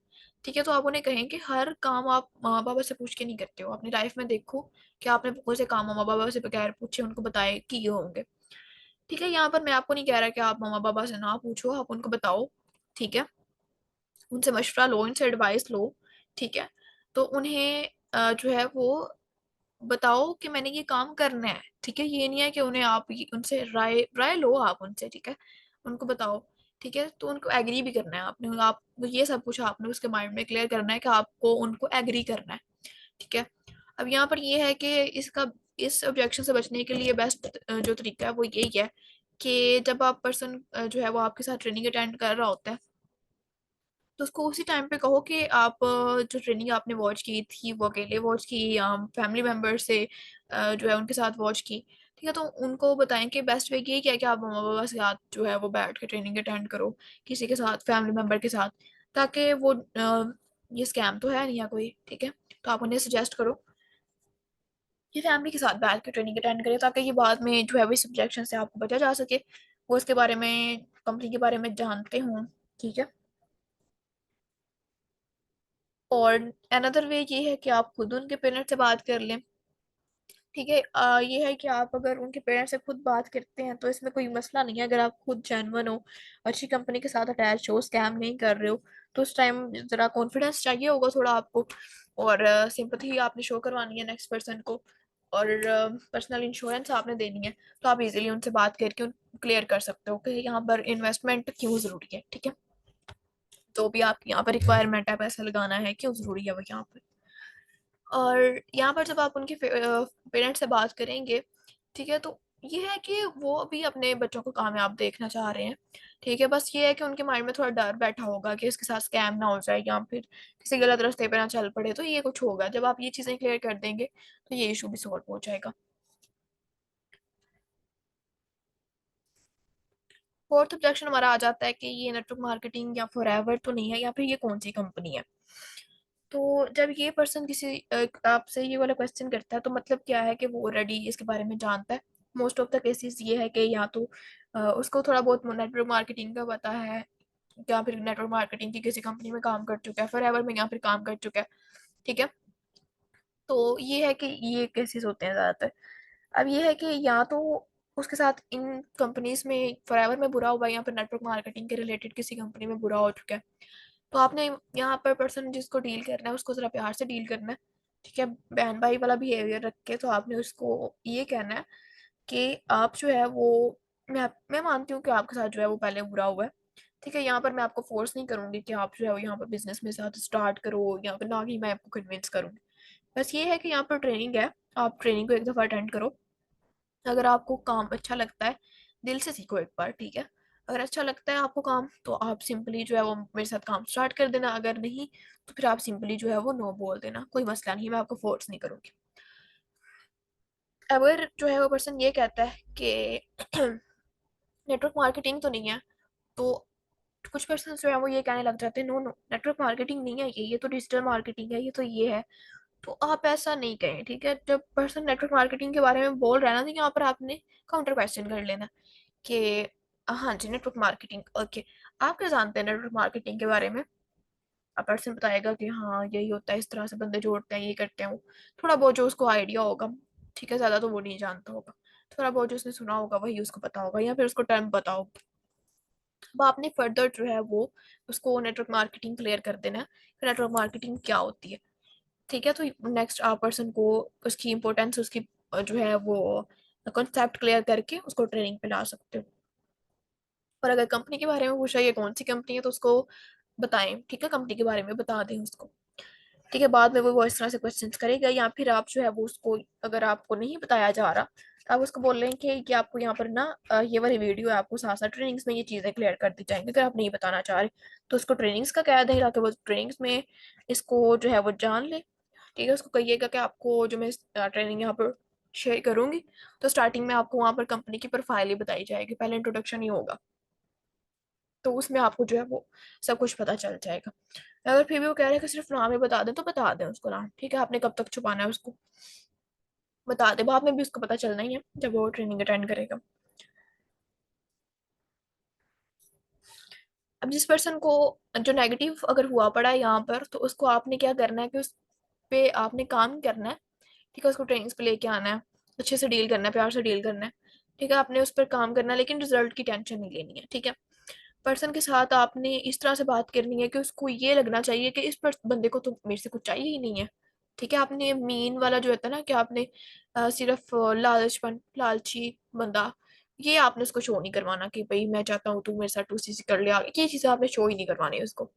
ठीक है, तो आप उन्हें कहें कि हर काम आप माँ बाबा से पूछ के नहीं करते हो। अपनी लाइफ में देखो कि आपने बहुत से काम मामा बाबा से बगैर पूछे उनको बताए किए होंगे। ठीक है, यहाँ पर मैं आपको नहीं कह रहा कि आप मामा बाबा से ना पूछो, आप उनको बताओ। ठीक है, उनसे मशवरा लो, उनसे एडवाइस लो। ठीक है, तो उन्हें जो है वो बताओ कि मैंने ये काम करना है। ठीक है, ये नहीं है कि उन्हें आप उनसे राय राय लो आप उनसे। ठीक है, उनको बताओ। ठीक है, तो उनको एग्री भी करना है आपने, आप ये सब कुछ आपने उसके माइंड में क्लियर करना है कि आपको उनको एग्री करना है। ठीक है, अब यहाँ पर ये है कि इसका, इस ऑब्जेक्शन से बचने के लिए बेस्ट जो तरीका है वो यही है कि जब आप पर्सन जो है वो आपके साथ ट्रेनिंग अटेंड कर रहा होता है, तो उसको उसी टाइम पे कहो कि आप जो ट्रेनिंग आपने वॉच की थी वो अकेले वॉच की या फैमिली मेम्बर से जो है उनके साथ वॉच की। ठीक है, तो उनको बताएं कि बेस्ट वे यही क्या है कि आप मम्मा पापा के साथ जो है वो बैठ के ट्रेनिंग अटेंड करो, किसी के साथ, फैमिली मेम्बर के साथ, ताकि वो ये स्कैम तो है नहीं है कोई। ठीक है, तो आप उन्हें सजेस्ट करो कि फैमिली के साथ बैठ के ट्रेनिंग अटेंड करें, ताकि ये बाद में जो है वो इस सब्जेक्शन से आपको बचा जा सके, वो इसके बारे में, कंपनी के बारे में जानते हों। ठीक है, और अनदर वे ये है कि आप खुद उनके पेरेंट्स से बात कर लें। ठीक है। ये है कि आप अगर उनके पेरेंट्स से खुद बात करते हैं तो इसमें कोई मसला नहीं है, अगर आप खुद जेन्युइन हो, अच्छी कंपनी के साथ अटैच हो, स्कैम नहीं कर रहे हो, तो उस टाइम जरा कॉन्फिडेंस चाहिए होगा थोड़ा आपको, और सिंपथी आपने शो करवानी है नेक्स्ट पर्सन को, और पर्सनल इंश्योरेंस आपने देनी है। तो आप इजीली उनसे बात करके क्लियर कर सकते हो कि यहाँ पर इन्वेस्टमेंट क्यों जरूरी है। ठीक है, जो भी आपकी यहाँ पर रिक्वायरमेंट है, पैसा लगाना है, क्यों जरूरी है वो यहाँ पर। और यहाँ पर जब आप उनके पेरेंट्स से बात करेंगे, ठीक है, तो ये है कि वो भी अपने बच्चों को कामयाब देखना चाह रहे हैं। ठीक है, बस ये है कि उनके माइंड में थोड़ा डर बैठा होगा कि इसके साथ स्कैम ना हो जाए या फिर किसी गलत रास्ते पे ना चल पड़े, तो ये कुछ होगा। जब आप ये चीजें क्लियर कर देंगे तो ये इशू भी सॉल्व हो जाएगा। फोर्थ ऑब्जेक्शन हमारा आ जाता है कि ये नेटवर्क मार्केटिंग या फॉरएवर तो नहीं है, या फिर ये कौन सी कंपनी है। तो जब ये पर्सन किसी आपसे ये वाला क्वेश्चन करता है, तो मतलब क्या है कि वो ऑलरेडी इसके बारे में जानता है। मोस्ट ऑफ द केसेस ये है कि या तो उसको थोड़ा बहुत नेटवर्क मार्केटिंग का पता है, या फिर नेटवर्क मार्केटिंग की किसी कंपनी में काम कर चुका है, फॉरएवर में या फिर काम कर चुका है। ठीक है, तो ये है कि ये केसेस होते हैं ज़्यादातर। अब ये है कि या तो उसके साथ इन कंपनीज में फॉरएवर में बुरा हुआ है, या फिर नेटवर्क मार्केटिंग के रिलेटेड किसी कंपनी में बुरा हो चुका है। तो आपने यहाँ पर पर्सन जिसको डील करना है उसको जरा प्यार से डील करना है। ठीक है, बहन भाई वाला बिहेवियर रख के, तो आपने उसको ये कहना है कि आप जो है वो, मैं मानती हूँ कि आपके साथ जो है वो पहले बुरा हुआ है। ठीक है, यहाँ पर मैं आपको फोर्स नहीं करूंगी कि आप जो है वो यहाँ पर बिजनेस में साथ स्टार्ट करो, या फिर ना ही मैं आपको कन्विंस करूंगी। बस ये है कि यहाँ पर ट्रेनिंग है, आप ट्रेनिंग को एक दफ़ा अटेंड करो। अगर आपको काम अच्छा लगता है, दिल से सीखो एक बार। ठीक है, अगर अच्छा लगता है आपको काम, तो आप सिंपली जो है वो मेरे साथ काम स्टार्ट कर देना। अगर नहीं, तो फिर आप सिंपली जो है वो नो बोल देना, कोई मसला नहीं, मैं आपको फोर्स नहीं करूंगी। अगर जो है वो पर्सन ये कहता है कि नेटवर्क मार्केटिंग तो नहीं है, तो कुछ पर्सन जो है वो ये कहने लग जाते हैं, नो नो नेटवर्क मार्केटिंग नहीं है, ये तो डिजिटल मार्केटिंग है, ये तो ये है। तो आप ऐसा नहीं कहें। ठीक है, जब पर्सन नेटवर्क मार्केटिंग के बारे में बोल रहा है ना, तो यहाँ पर आपने काउंटर क्वेश्चन कर लेना कि हाँ जी नेटवर्क मार्केटिंग, ओके, आप क्या जानते हैं नेटवर्क मार्केटिंग के बारे में। अब पर्सन बताएगा कि हाँ यही होता है, इस तरह से बंदे जोड़ते हैं, ये करते हैं वो। थोड़ा बहुत जो उसको आइडिया होगा, ठीक है, ज़्यादा तो वो नहीं जानता होगा, थोड़ा बहुत जो उसने सुना होगा वही उसको पता होगा, या फिर उसको टर्म पता होगा। अब आपने फर्दर जो है वो उसको नेटवर्क मार्केटिंग क्लियर कर देना है, फिर नेटवर्क मार्केटिंग क्या होती है। ठीक है, तो नेक्स्ट आप पर्सन को उसकी इम्पोर्टेंस, उसकी जो है वो कॉन्सेप्ट क्लियर करके उसको ट्रेनिंग पे ला सकते हो। और अगर कंपनी के बारे में पूछा ये कौन सी कंपनी है, तो उसको बताएं। ठीक है, कंपनी के बारे में बता दें उसको। ठीक है, बाद में वो इस तरह से क्वेश्चंस करेगा, या फिर आप जो है वो उसको, अगर आपको नहीं बताया जा रहा, तो आप उसको बोल रहे हैं कि आपको यहाँ पर ना ये वाली वीडियो है, आपको साथ साथ ट्रेनिंग्स में ये चीज़ें क्लियर कर दी जाएंगी। अगर आप नहीं बताना चाह रहे, तो उसको ट्रेनिंग्स का कह दें, ताकि वो ट्रेनिंग्स में इसको जो है वो जान ले। ठीक है, उसको कहिएगा कि आपको जो मैं ट्रेनिंग यहाँ पर शेयर करूंगी, तो स्टार्टिंग में आपको वहाँ पर कंपनी की प्रोफाइल ही बताई जाएगी, पहले इंट्रोडक्शन ही होगा। तो उसमें आपको जो है वो सब कुछ पता चल जाएगा। अगर फिर भी वो कह रहे हैं कि सिर्फ नाम ही बता दें, तो बता दें उसको नाम। ठीक है, आपने कब तक छुपाना है उसको, बता दें, बाद में भी उसको पता चलना ही है जब वो ट्रेनिंग अटेंड करेगा। अब जिस पर्सन को जो नेगेटिव अगर हुआ पड़ा है यहाँ पर, तो उसको आपने क्या करना है कि उस पे आपने काम करना है। ठीक है, उसको ट्रेनिंग्स पे लेके आना है, अच्छे से डील करना है, प्यार से डील करना है। ठीक है, आपने उस पर काम करना है, लेकिन रिजल्ट की टेंशन नहीं लेनी है। ठीक है, पर्सन के साथ आपने इस तरह से बात करनी है कि उसको ये लगना चाहिए कि इस बंदे को तो मेरे से कुछ चाहिए ही नहीं है। ठीक है, आपने मीन वाला जो होता है ना, कि आपने सिर्फ लालचपन, लालची बंदा, ये आपने उसको शो नहीं करवाना कि भाई मैं चाहता हूँ तू मेरे साथ 2cc कर ले आगे, ये चीज़ें आपने शो ही नहीं करवानी उसको।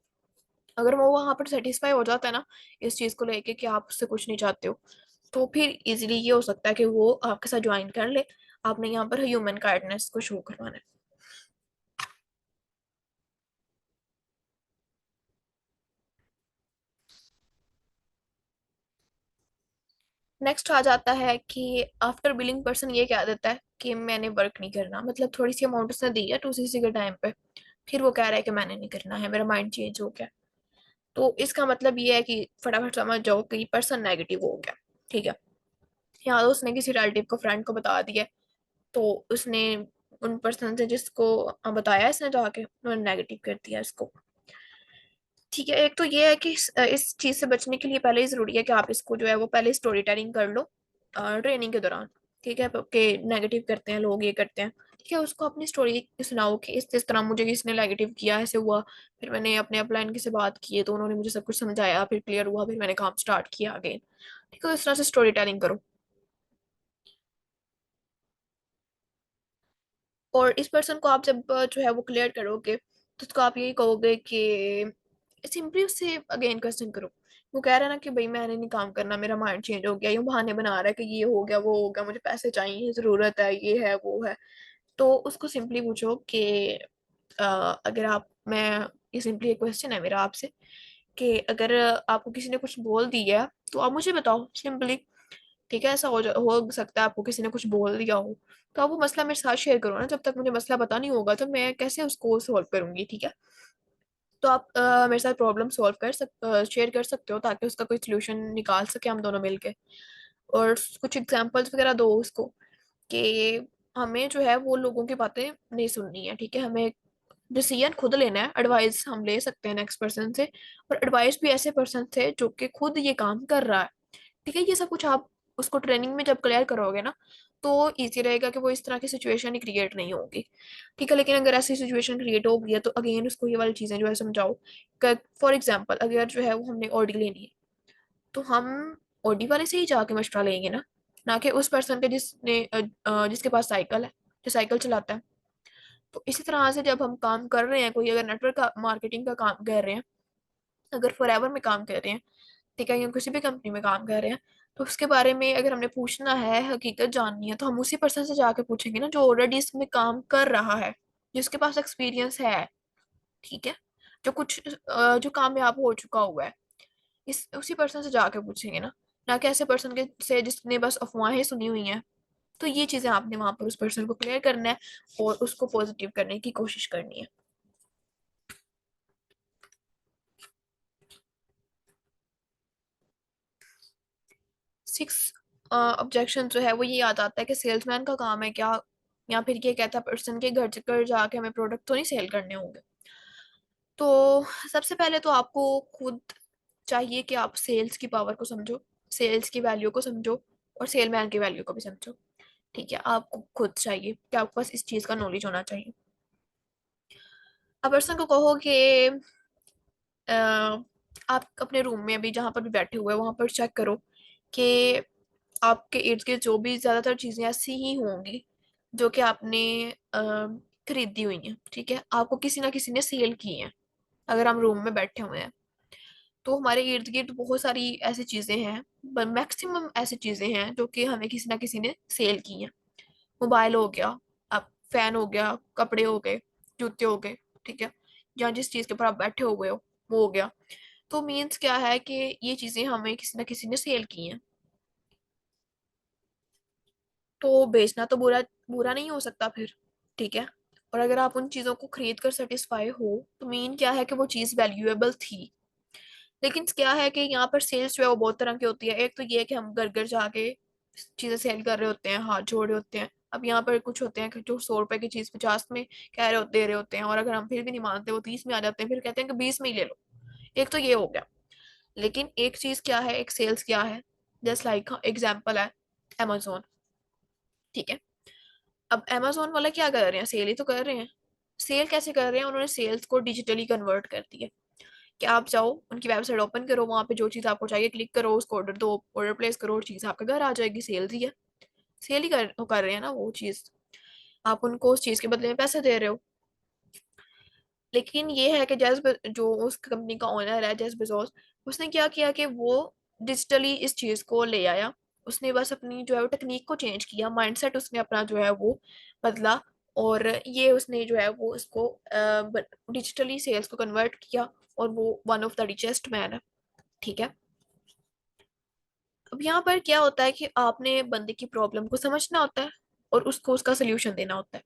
अगर वो वहां पर सेटिस्फाई हो जाता है ना इस चीज को लेके कि आप उससे कुछ नहीं चाहते हो, तो फिर इजीली ये हो सकता है कि वो आपके साथ ज्वाइन कर ले। आपने यहाँ पर ह्यूमन काइंडनेस को शो करवाना है। नेक्स्ट आ जाता है कि आफ्टर बिलिंग पर्सन ये कह देता है कि मैंने वर्क नहीं करना, मतलब थोड़ी सी अमाउंट उसने दी है 2cc के टाइम पे, फिर वो कह रहा है कि मैंने नहीं करना है, मेरा माइंड चेंज हो गया। तो इसका मतलब ये है कि फटाफट समझ जाओ कि पर्सन नेगेटिव हो गया। ठीक है, या तो उसने किसी रिलेटिव को, फ्रेंड को बता दिया, तो उसने उन पर्सन से जिसको बताया इसने जाके उन्होंने नेगेटिव कर दिया इसको। ठीक है, एक तो ये है कि इस चीज से बचने के लिए पहले ही जरूरी है कि आप इसको जो है वो पहले स्टोरी टेलिंग कर लो। ट्रेनिंग के दौरान, ठीक है, कि नेगेटिव करते हैं लोग, ये करते हैं, ठीक है, उसको अपनी स्टोरी सुनाओ कि इस तरह मुझे किसने नेगेटिव किया, ऐसे हुआ, फिर मैंने अपने अपलाइन से बात की तो उन्होंने मुझे सब कुछ समझाया, फिर क्लियर हुआ, फिर मैंने काम स्टार्ट किया अगेन। ठीक है, इस तरह से स्टोरी टेलिंग करो। और इस पर्सन को आप जब जो है वो क्लियर करोगे तो उसको आप यही कहोगे कि सिंपली उससे अगेन क्वेश्चन करो। वो कह रहा है ना कि भाई मैंने नहीं काम करना, मेरा माइंड चेंज हो गया, यूं बहाने बना रहा है कि ये हो गया वो हो गया, मुझे पैसे चाहिए, जरूरत है, ये है वो है। तो उसको सिंपली पूछो कि अ, अगर आप मैं ये सिंपली एक क्वेश्चन है मेरा आपसे कि अगर आपको किसी ने कुछ बोल दिया तो आप मुझे बताओ सिंपली। ठीक है, ऐसा हो सकता है आपको किसी ने कुछ बोल दिया हो, तो आप वो मसला मेरे साथ शेयर करो ना, जब तक मुझे मसला पता नहीं होगा तो मैं कैसे उसको सॉल्व करूंगी। ठीक है, तो आप मेरे साथ प्रॉब्लम सॉल्व शेयर कर सकते हो ताकि उसका कोई सोल्यूशन निकाल सके हम दोनों मिलके। और कुछ एग्जांपल्स वगैरह दो उसको कि हमें जो है वो लोगों की बातें नहीं सुननी है। ठीक है, हमें डिसीजन खुद लेना है, एडवाइस हम ले सकते हैं नेक्स्ट पर्सन से, और एडवाइस भी ऐसे पर्सन से जो कि खुद ये काम कर रहा है। ठीक है, ये सब कुछ आप उसको ट्रेनिंग में जब क्लियर करोगे ना तो इजी रहेगा कि वो इस तरह की सिचुएशन ही क्रिएट नहीं होगी। ठीक है, लेकिन अगर ऐसी सिचुएशन क्रिएट हो गई है तो अगेन उसको ये वाली चीजें जो है समझाओ। फॉर एग्जाम्पल अगर जो है वो हमने ऑडी लेनी है तो हम ऑडी वाले से ही जाके मशवरा लेंगे ना कि उस पर्सन के जिसके पास साइकिल है, जो साइकिल चलाता है। तो इसी तरह से जब हम काम कर रहे हैं, कोई अगर नेटवर्क का मार्केटिंग का काम कर रहे हैं, अगर फॉरएवर में काम कर रहे हैं, ठीक है, या किसी भी कंपनी में काम कर रहे हैं, तो उसके बारे में अगर हमने पूछना है, हकीकत जाननी है, तो हम उसी पर्सन से जाके पूछेंगे ना जो ऑलरेडी इसमें काम कर रहा है, जिसके पास एक्सपीरियंस है। ठीक है, जो कामयाब हो चुका हुआ है, इस उसी पर्सन से जाके पूछेंगे ना कि ऐसे पर्सन के से जिसने बस अफवाहें सुनी हुई हैं। तो ये चीजें आपने वहां पर उस पर्सन को क्लियर करना है और उसको पॉजिटिव करने की कोशिश करनी है। 6 ऑब्जेक्शन जो है वो ये याद आता है कि सेल्समैन का काम है क्या, या फिर ये कहता पर्सन के घर घर जाके हमें प्रोडक्ट तो नहीं सेल करने होंगे। तो सबसे पहले तो आपको खुद चाहिए कि आप सेल्स की पावर को समझो, सेल्स की वैल्यू को समझो, और सेलमैन की वैल्यू को भी समझो। ठीक है, आपको खुद चाहिए कि आपके पास इस चीज का नॉलेज होना चाहिए। अब पर्सन को कहो कि अ, आप अपने रूम में अभी जहां पर भी बैठे हुए हैं वहां पर चेक करो कि आपके इर्द गिर्द जो भी ज्यादातर चीजें ऐसी ही होंगी जो कि आपने अ, खरीदी हुई हैं। ठीक है, आपको किसी ना किसी ने सेल की हैं। अगर हम रूम में बैठे हुए हैं तो हमारे इर्द गिर्द बहुत सारी ऐसी चीजें हैं, मैक्सिमम ऐसी चीजें हैं जो कि हमें किसी ना किसी ने सेल की हैं। मोबाइल हो गया, अब फैन हो गया, कपड़े हो गए, जूते हो गए। ठीक है, या जिस चीज के ऊपर आप बैठे हुए हो वो हो गया। तो मीन्स क्या है कि ये चीजें हमें किसी ना किसी ने सेल की हैं। तो बेचना तो बुरा बुरा नहीं हो सकता फिर। ठीक है, और अगर आप उन चीजों को खरीद कर सेटिस्फाई हो तो मीन क्या है कि वो चीज वैल्यूएबल थी। लेकिन क्या है कि यहाँ पर सेल्स जो है वो बहुत तरह की होती है। एक तो ये है कि हम घर घर जाके चीजें सेल कर रहे होते हैं, हाथ जोड़ रहे होते हैं। अब यहाँ पर कुछ होते हैं कि जो 100 रुपए की चीज 50 में कह रहे होते दे रहे होते हैं, और अगर हम फिर भी नहीं मानते वो 30 में आ जाते हैं, फिर कहते हैं कि 20 में ही ले लो। एक तो ये हो गया। लेकिन एक चीज क्या है, एक सेल्स क्या है, जस्ट लाइक एग्जाम्पल है Amazon। ठीक है, अब Amazon वाला क्या कर रहे हैं, सेल ही तो कर रहे हैं। सेल कैसे कर रहे हैं, उन्होंने सेल्स को डिजिटली कन्वर्ट कर दिया कि आप जाओ उनकी वेबसाइट ओपन करो, वहां पे जो चीज आपको चाहिए क्लिक करो, उसको ऑर्डर दो, ऑर्डर प्लेस करो और चीज आपके घर आ जाएगी। सेल्स ही है, सेल ही कर रहे हैं ना वो चीज, आप उनको उस चीज के बदले में पैसे दे रहे हो। लेकिन ये है कि जो उस कंपनी का ओनर है जेफ बेजोस, उसने क्या किया कि वो डिजिटली इस चीज को ले आया। उसने बस अपनी जो है वो टेक्निक को चेंज किया, माइंडसेट उसने अपना जो है वो बदला, और ये उसने जो है वो इसको डिजिटली सेल्स को कन्वर्ट किया, और वो one of the richest man है। ठीक है, अब यहाँ पर क्या होता है कि आपने बंदे की प्रॉब्लम को समझना होता है और उसको उसका सोल्यूशन देना होता है।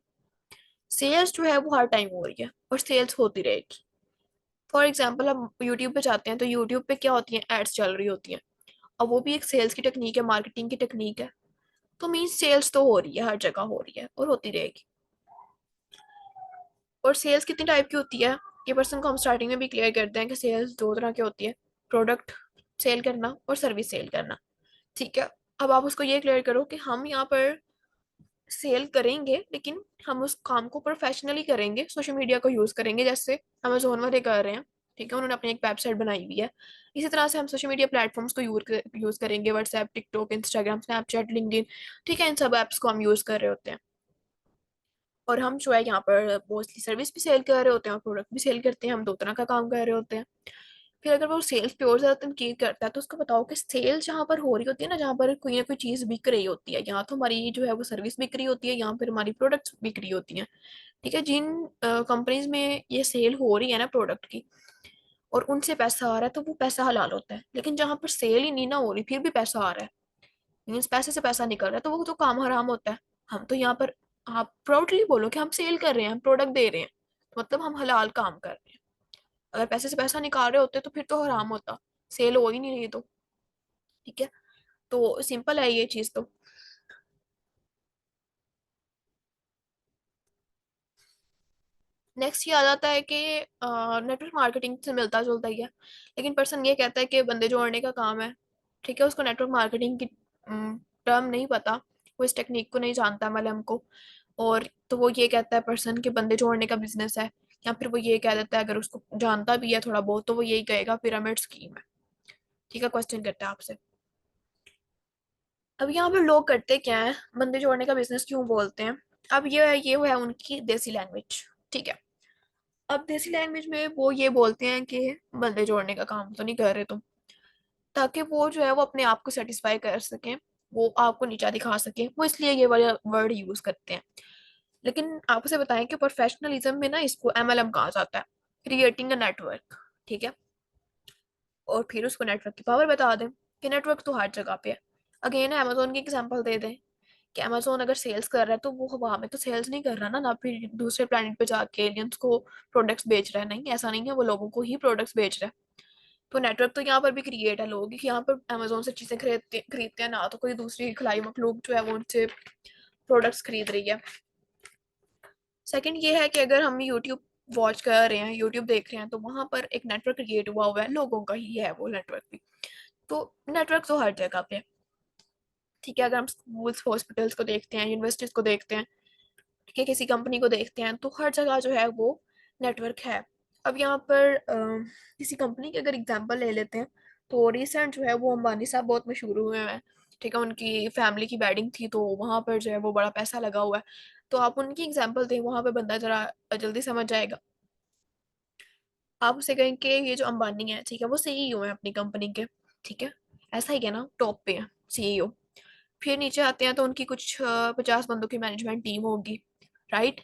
सेल्स जो है वो हर टाइम हो रही है और सेल्स होती रहेगी। फॉर एग्जाम्पल हम यूट्यूब पे जाते हैं तो यूट्यूब पे क्या होती है, एड्स चल रही होती हैं। अब वो भी एक सेल्स की टेक्निक है, मार्केटिंग की टेक्निक है। तो मीन सेल्स तो हो रही है, हर जगह हो रही है और होती रहेगी। और सेल्स कितनी टाइप की होती है, ये पर्सन को हम स्टार्टिंग में भी क्लियर करते हैं कि सेल्स दो तरह की होती है। प्रोडक्ट सेल करना और सर्विस सेल करना। ठीक है, अब आप उसको ये क्लियर करो कि हम यहाँ पर सेल करेंगे, लेकिन हम उस काम को प्रोफेशनली करेंगे, सोशल मीडिया को यूज करेंगे, जैसे अमेजोन वाले कर रहे हैं। ठीक है, उन्होंने अपनी एक वेबसाइट बनाई हुई है। इसी तरह से हम सोशल मीडिया प्लेटफॉर्म्स को यूज करेंगे, WhatsApp, TikTok, Instagram, Snapchat, LinkedIn. ठीक है, इन सब ऐप्स को हम यूज कर रहे होते हैं। और हम जो है यहाँ पर मोस्टली सर्विस भी सेल कर रहे होते हैं और प्रोडक्ट भी सेल करते हैं, हम दो तरह का काम कर रहे होते हैं। फिर अगर वो सेल्स पे और ज्यादा तनकीद करता है तो उसको बताओ कि सेल जहाँ पर हो रही होती है ना कोई चीज बिक रही होती है, यहाँ तो हमारी जो है वो सर्विस बिक रही होती है, यहाँ पर हमारी प्रोडक्ट्स बिक रही होती हैं। ठीक है, जिन कंपनीज में ये सेल हो रही है ना प्रोडक्ट की, और उनसे पैसा आ रहा है तो वो पैसा हलाल होता है। लेकिन जहाँ पर सेल ही नहीं ना हो रही फिर भी पैसा आ रहा है, मीन्स पैसे से पैसा निकल रहा है, तो वो तो काम हराम होता है। हम तो यहाँ पर, आप प्राउडली बोलो कि हम सेल कर रहे हैं, हम प्रोडक्ट दे रहे हैं, तो मतलब हम हलाल काम कर रहे हैं। अगर पैसे से पैसा निकाल रहे होते तो फिर तो हराम होता, सेल हो ही नहीं रही तो। ठीक है, तो सिंपल है ये चीज तो। नेक्स्ट ये आ जाता है कि नेटवर्क मार्केटिंग से मिलता जुलता ही है, लेकिन पर्सन ये कहता है कि बंदे जोड़ने का काम है। ठीक है, उसको नेटवर्क मार्केटिंग की टर्म नहीं पता, वो इस टेक्निक को नहीं जानता, एमएलएम को। और तो वो ये कहता है पर्सन के बंदे जोड़ने का बिजनेस है, या फिर वो ये कह देता है, अगर उसको जानता भी है थोड़ा बहुत, तो वो यही कहेगा पिरामिड स्कीम है। ठीक है, क्वेश्चन करता है आपसे। अब यहाँ पर लोग करते क्या है, बंदे जोड़ने का बिजनेस क्यों बोलते हैं? अब ये है उनकी देसी लैंग्वेज। ठीक है, अब देसी लैंग्वेज में वो ये बोलते हैं कि बंदे जोड़ने का काम तो नहीं कर रहे तुम, ताकि वो जो है वो अपने आप को सेटिस्फाई कर सकें, वो आपको नीचा दिखा सके, वो इसलिए ये वाला वर्ड यूज करते हैं। लेकिन आपसे बताएं कि प्रोफेशनलिज्म में ना इसको एमएलएम कहा जाता है, क्रिएटिंग अ नेटवर्क। ठीक है, और फिर उसको नेटवर्क की पावर बता दें कि नेटवर्क तो हर जगह पे है। अगेन अमेजोन की एग्जांपल दे दें कि अमेजोन अगर सेल्स कर रहा है तो वो हवा में तो सेल्स नहीं कर रहा ना, ना फिर दूसरे प्लेनेट पे जाके एलियंस को प्रोडक्ट्स बेच रहा है, नहीं ऐसा नहीं है, वो लोगों को ही प्रोडक्ट्स बेच रहा है। तो नेटवर्क तो यहाँ पर भी क्रिएट है, लोग यहाँ पर अमेजोन से चीजें खरीदते खरीदते हैं ना, तो कोई दूसरी खिलाई मखलूक जो है वो उनसे प्रोडक्ट्स खरीद रही है। सेकंड ये है कि अगर हम यूट्यूब वॉच कर रहे हैं, यूट्यूब देख रहे हैं, तो वहां पर एक नेटवर्क क्रिएट हुआ हुआ है, लोगों का ही है वो नेटवर्क भी। तो नेटवर्क तो हर जगह पे है। ठीक है, अगर हम स्कूल्स हॉस्पिटल्स को देखते हैं, यूनिवर्सिटीज को देखते हैं, ठीक है, किसी कंपनी को देखते हैं, तो हर जगह जो है वो नेटवर्क है। अब यहाँ पर किसी कंपनी की अगर एग्जांपल ले लेते हैं, तो रिसेंट जो है वो अंबानी साहब बहुत मशहूर हुए हैं। ठीक है, उनकी फैमिली की वेडिंग थी, तो वहां पर जो है वो बड़ा पैसा लगा हुआ है। तो आप उनकी एग्जांपल दें, वहां पर बंदा जरा जल्दी समझ जाएगा। आप उसे कहें कि ये जो अंबानी है, ठीक है, वो सीईओ है अपनी कंपनी के। ठीक है, ऐसा ही है ना, टॉप पे है सीईओ। फिर नीचे आते हैं तो उनकी कुछ 50 बंदों की मैनेजमेंट टीम होगी, राइट?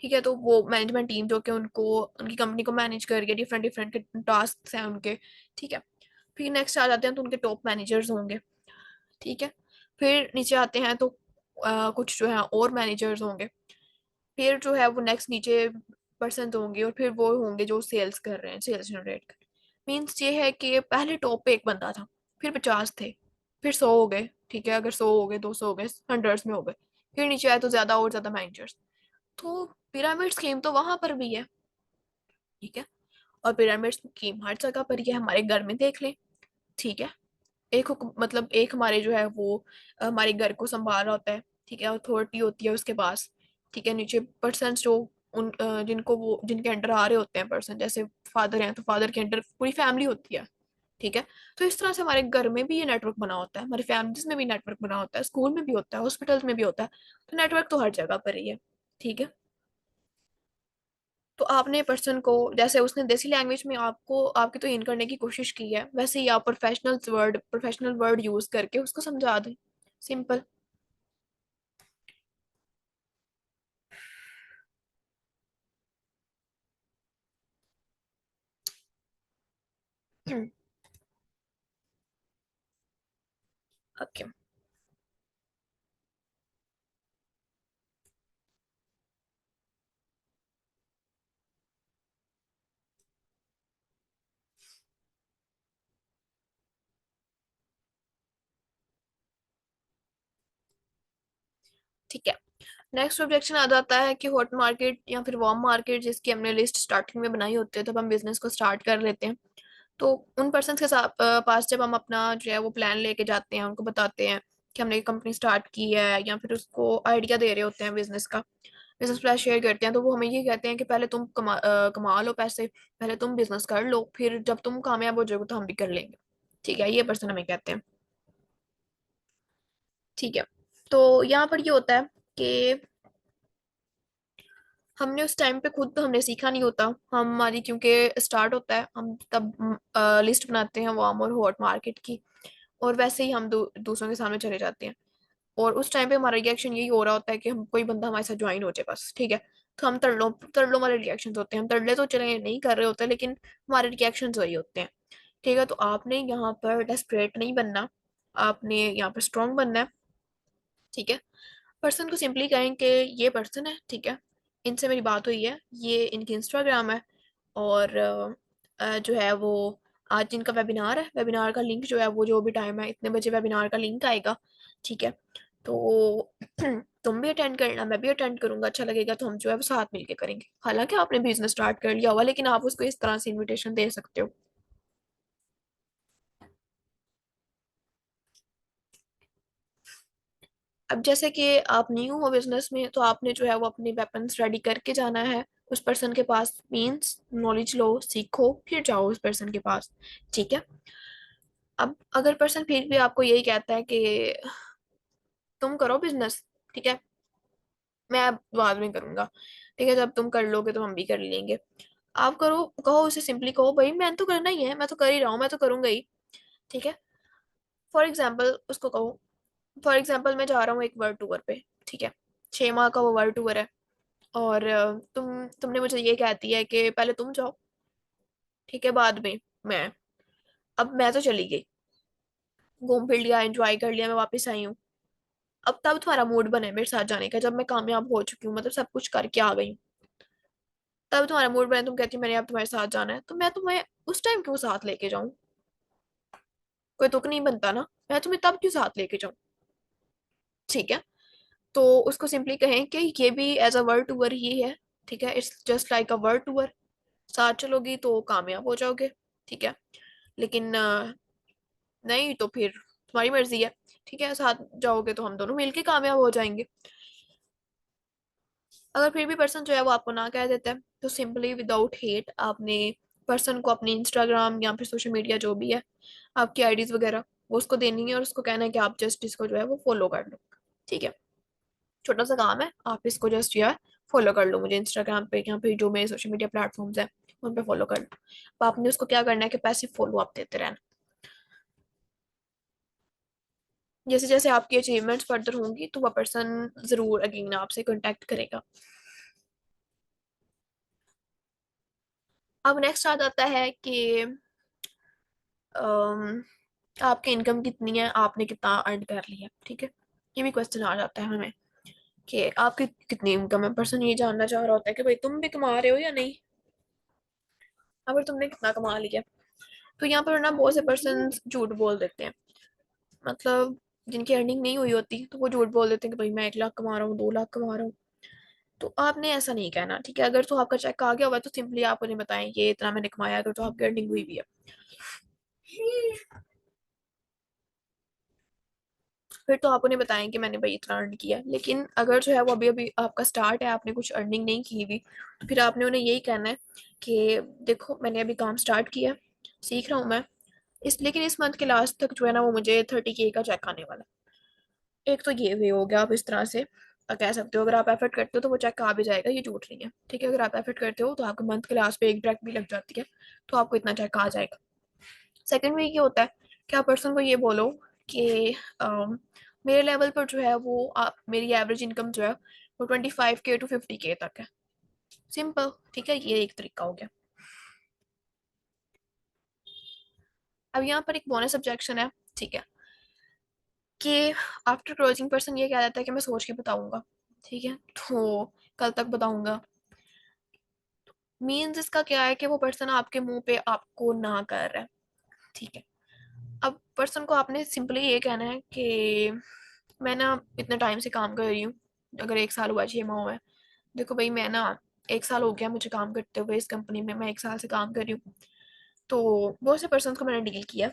ठीक है, तो वो मैनेजमेंट टीम जो कि उनको उनकी कंपनी को मैनेज कर रही है, डिफरेंट डिफरेंट के टास्क हैं उनके। ठीक है, फिर नेक्स्ट आ जाते हैं तो उनके टॉप मैनेजर्स होंगे। ठीक है, फिर नीचे आते हैं तो कुछ जो है और मैनेजर्स होंगे। फिर जो है वो नेक्स्ट नीचे पर्सन होंगे, और फिर वो होंगे जो सेल्स कर रहे हैं, सेल्स जनरेट कर रहे हैं। मीन्स ये है कि पहले टॉप पे एक बंदा था, फिर 50 थे, फिर 100 हो गए। ठीक है, अगर 100 हो गए, 200 हो गए, हंड्रेड्स में हो गए, फिर नीचे आए तो ज्यादा और ज्यादा मैनेजर्स। तो पिरामिड स्कीम तो वहां पर भी है। ठीक है, और पिरामिड स्कीम हर जगह पर ही है, हमारे घर में देख लें। ठीक है, मतलब एक हमारे जो है वो हमारे घर को संभाल रहा होता है। ठीक है, अथॉरिटी होती है उसके पास। ठीक है, नीचे पर्सन जो जिनको वो जिनके अंडर आ रहे होते हैं पर्सन, जैसे फादर हैं तो फादर के अंडर पूरी फैमिली होती है। ठीक है, तो इस तरह से हमारे घर में भी ये नेटवर्क बना होता है, हमारी फैमिलीज में भी नेटवर्क बना होता है, स्कूल में भी होता है, हॉस्पिटल्स में भी होता है। तो नेटवर्क तो हर जगह पर ही है। ठीक है, तो आपने पर्सन को, जैसे उसने देसी लैंग्वेज में आपको आपकी तो इन करने की कोशिश की है, वैसे ही आप प्रोफेशनल वर्ड यूज करके उसको समझा दें। सिंपल। ओके, ठीक है। नेक्स्ट ऑब्जेक्शन आ जाता है कि हॉट मार्केट या फिर वार्म मार्केट, जिसकी हमने लिस्ट स्टार्टिंग में बनाई होती है तब हम बिजनेस को स्टार्ट कर लेते हैं। तो उन पर्सन के साथ पास जब हम अपना जो है वो प्लान लेके जाते हैं, उनको बताते हैं कि हमने कंपनी स्टार्ट की है, या फिर उसको आइडिया दे रहे होते हैं बिजनेस का, बिजनेस प्लान शेयर करते हैं, तो वो हमें ये कहते हैं कि पहले तुम कमा लो पैसे, पहले तुम बिजनेस कर लो, फिर जब तुम कामयाब हो जाओगे तो हम भी कर लेंगे। ठीक है, ये पर्सन हमें कहते हैं। ठीक है, तो यहाँ पर ये होता है कि हमने उस टाइम पे खुद तो हमने सीखा नहीं होता, हमारी क्योंकि स्टार्ट होता है, हम तब लिस्ट बनाते हैं वार्म और हॉट मार्केट की, और वैसे ही हम दूसरों के सामने चले जाते हैं, और उस टाइम पे हमारा रिएक्शन यही हो रहा होता है कि हम कोई बंदा हमारे साथ ज्वाइन हो जाए बस। ठीक है, तो हम तरलों तरलों वाले रिएक्शन होते हैं, हम तरले तो चले नहीं कर रहे होते, लेकिन हमारे रिएक्शन वही होते हैं। ठीक है, तो आपने यहाँ पर डेस्परेट नहीं बनना, आपने यहाँ पर स्ट्रांग बनना है। ठीक है, पर्सन को सिंपली कहें कि ये पर्सन है, ठीक है, इनसे मेरी बात हुई है, ये इनकी इंस्टाग्राम है, और जो है वो आज इनका वेबिनार है, वेबिनार का लिंक जो है वो जो भी टाइम है इतने बजे वेबिनार का लिंक आएगा। ठीक है, तो तुम भी अटेंड करना, मैं भी अटेंड करूंगा, अच्छा लगेगा तो हम जो है वो साथ मिलके करेंगे। हालांकि आपने बिजनेस स्टार्ट कर लिया हुआ, लेकिन आप उसको इस तरह से इनविटेशन दे सकते हो। अब जैसे कि आप न्यू हो बिजनेस में, तो आपने जो है वो अपने वेपन्स रेडी करके जाना है उस पर्सन के पास, मींस नॉलेज लो, सीखो, फिर जाओ उस पर्सन के पास। ठीक है, अब अगर पर्सन फिर भी आपको यही कहता है कि तुम करो बिजनेस, ठीक है, मैं बाद में करूंगा, ठीक है, जब तुम कर लोगे तो हम भी कर लेंगे, आप करो, कहो उसे, सिंपली कहो भाई मैंने तो करना ही है, मैं तो कर ही रहा हूँ, मैं तो करूंगा ही। ठीक है, फॉर एग्जाम्पल उसको कहो, फॉर एग्जाम्पल मैं जा रहा हूँ एक वर्ल्ड टूर पे, ठीक है, 6 माह का वो वर्ल्ड टूर है, और तुमने मुझे ये कहती है कि पहले तुम जाओ, ठीक है, बाद में मैं। अब मैं तो चली गई, घूम फिर लिया, एंजॉय कर लिया, मैं वापस आई हूँ। अब तब तुम्हारा मूड बना है मेरे साथ जाने का, जब मैं कामयाब हो चुकी हूँ, मतलब सब कुछ करके आ गई हूँ, तब तुम्हारा मूड बना, तुम कहती हो मैंने अब तुम्हारे साथ जाना है, तो मैं तुम्हें उस टाइम क्यों साथ लेके जाऊँ? कोई तुक नहीं बनता ना, मैं तुम्हें तब क्यों साथ लेके जाऊँ? ठीक है, तो उसको सिंपली कहें कि ये भी एज अ वर्ल्ड टूर ही है, ठीक है, it's just like a world tour, साथ चलोगी तो कामयाब हो जाओगे। ठीक है, लेकिन नहीं तो फिर तुम्हारी मर्जी है, ठीक है, साथ जाओगे तो हम दोनों मिलके कामयाब हो जाएंगे। अगर फिर भी पर्सन जो है वो आपको ना कह देता है, तो सिंपली विदाउट हेट आपने पर्सन को अपनी इंस्टाग्राम या फिर सोशल मीडिया जो भी है, आपकी आईडीज वगैरह, वो उसको देनी है, और उसको कहना है कि आप जस्ट इसको जो है वो फॉलो कर लो। ठीक है, छोटा सा काम है, आप इसको जस्ट जो है फॉलो कर लो, मुझे इंस्टाग्राम पे या फिर जो मेरे सोशल मीडिया प्लेटफॉर्म्स है उन पे फॉलो कर लो। अब आपने उसको क्या करना है कि पैसिव फॉलो आप देते रहना, जैसे जैसे आपकी अचीवमेंट्स फर्दर होंगी तो वह पर्सन जरूर अगेन आपसे कांटेक्ट करेगा। अब नेक्स्ट आ जाता है कि अम, आपकी इनकम कितनी है, आपने कितना अर्न कर लिया। ठीक है, ये भी क्वेश्चन आ जाता है हमें कि आपकी कितनी इनकम है, पर्सन ये जानना चाह रहा होता है कि भाई तुम भी कमा रहे हो या नहीं, अगर तुमने कितना कमा लिया। तो यहाँ पर ना बहुत से पर्सन झूठ बोल देते हैं, मतलब जिनकी अर्निंग नहीं हुई होती तो वो झूठ बोल देते हैं कि भाई मैं 1 लाख कमा रहा हूँ, 2 लाख कमा रहा हूँ। तो आपने ऐसा नहीं कहना, ठीक है, अगर तो आपका चेक आ गया हुआ है, तो सिंपली आप उन्हें बताएं ये इतना मैंने कमाया, अगर तो आपकी अर्निंग हुई भी है, फिर तो आप उन्हें बताएं कि मैंने भाई इतना अर्न किया। लेकिन अगर जो है वो अभी अभी आपका स्टार्ट है, आपने कुछ अर्निंग नहीं की हुई, तो फिर आपने उन्हें यही कहना है कि देखो मैंने अभी काम स्टार्ट किया, सीख रहा हूँ मैं, इस लेकिन इस मंथ के लास्ट तक जो है ना वो मुझे 30K का चेक आने वाला है। एक तो ये वे हो गया, आप इस तरह से कह सकते हो, अगर आप एफर्ट करते हो तो वो चेक आ भी जाएगा, ये झूठ नहीं है। ठीक है, अगर आप एफर्ट करते हो तो आपको मंथ के लास्ट पे एक ब्रेक भी लग जाती है, तो आपको इतना चेक आ जाएगा। सेकंड वे ये होता है कि आप पर्सन को ये बोलो कि मेरे लेवल पर जो है वो मेरी एवरेज इनकम जो है वो 25K to 50K तक है, सिंपल। ठीक है, ये एक तरीका हो गया। अब यहाँ पर एक बोनस ऑब्जेक्शन है, ठीक है, कि आफ्टर क्लोजिंग पर्सन ये कह देता है कि मैं सोच के बताऊंगा, ठीक है, तो कल तक बताऊंगा। मीन्स इसका क्या है कि वो पर्सन आपके मुंह पे आपको ना कर रहा है। ठीक है, अब पर्सन को आपने सिंपली ये कहना है कि मैं ना इतने टाइम से काम कर रही हूँ, अगर 1 साल हुआ, 6 माह हुआ है, देखो भाई मैं ना 1 साल हो गया मुझे काम करते हुए इस कंपनी में, मैं 1 साल से काम कर रही हूँ, तो बहुत से पर्सन को मैंने डील किया,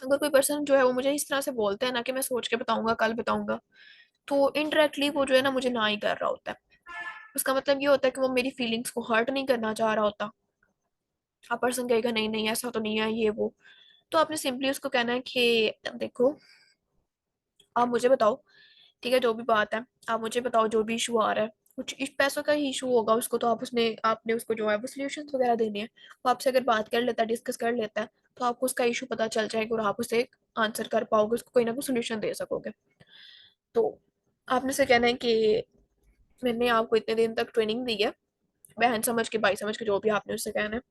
अगर कोई पर्सन जो है वो मुझे इस तरह से बोलता है ना कि मैं सोच के बताऊंगा, कल बताऊंगा, तो इनडायरेक्टली वो जो है ना मुझे ना ही कर रहा होता है। उसका मतलब ये होता है कि वो मेरी फीलिंग्स को हर्ट नहीं करना चाह रहा होता। आप पर्सन कहेगा नहीं नहीं ऐसा तो नहीं है ये वो, तो आपने सिंपली उसको कहना है कि देखो आप मुझे बताओ, ठीक है जो भी बात है आप मुझे बताओ, जो भी इशू आ रहा है, कुछ इस पैसों का ही इशू होगा उसको, तो आपने उसको जो है वो सोल्यूशन वगैरह देने हैं। वो आपसे अगर बात कर लेता है, डिस्कस कर लेता है, तो आपको उसका इशू पता चल जाएगा और आप उसे आंसर कर पाओगे, उसको कोई ना कोई सोल्यूशन दे सकोगे। तो आपने से कहना है कि मैंने आपको इतने दिन तक ट्रेनिंग दी है, बहन समझ के भाई समझ के, जो भी आपने उससे कहना है,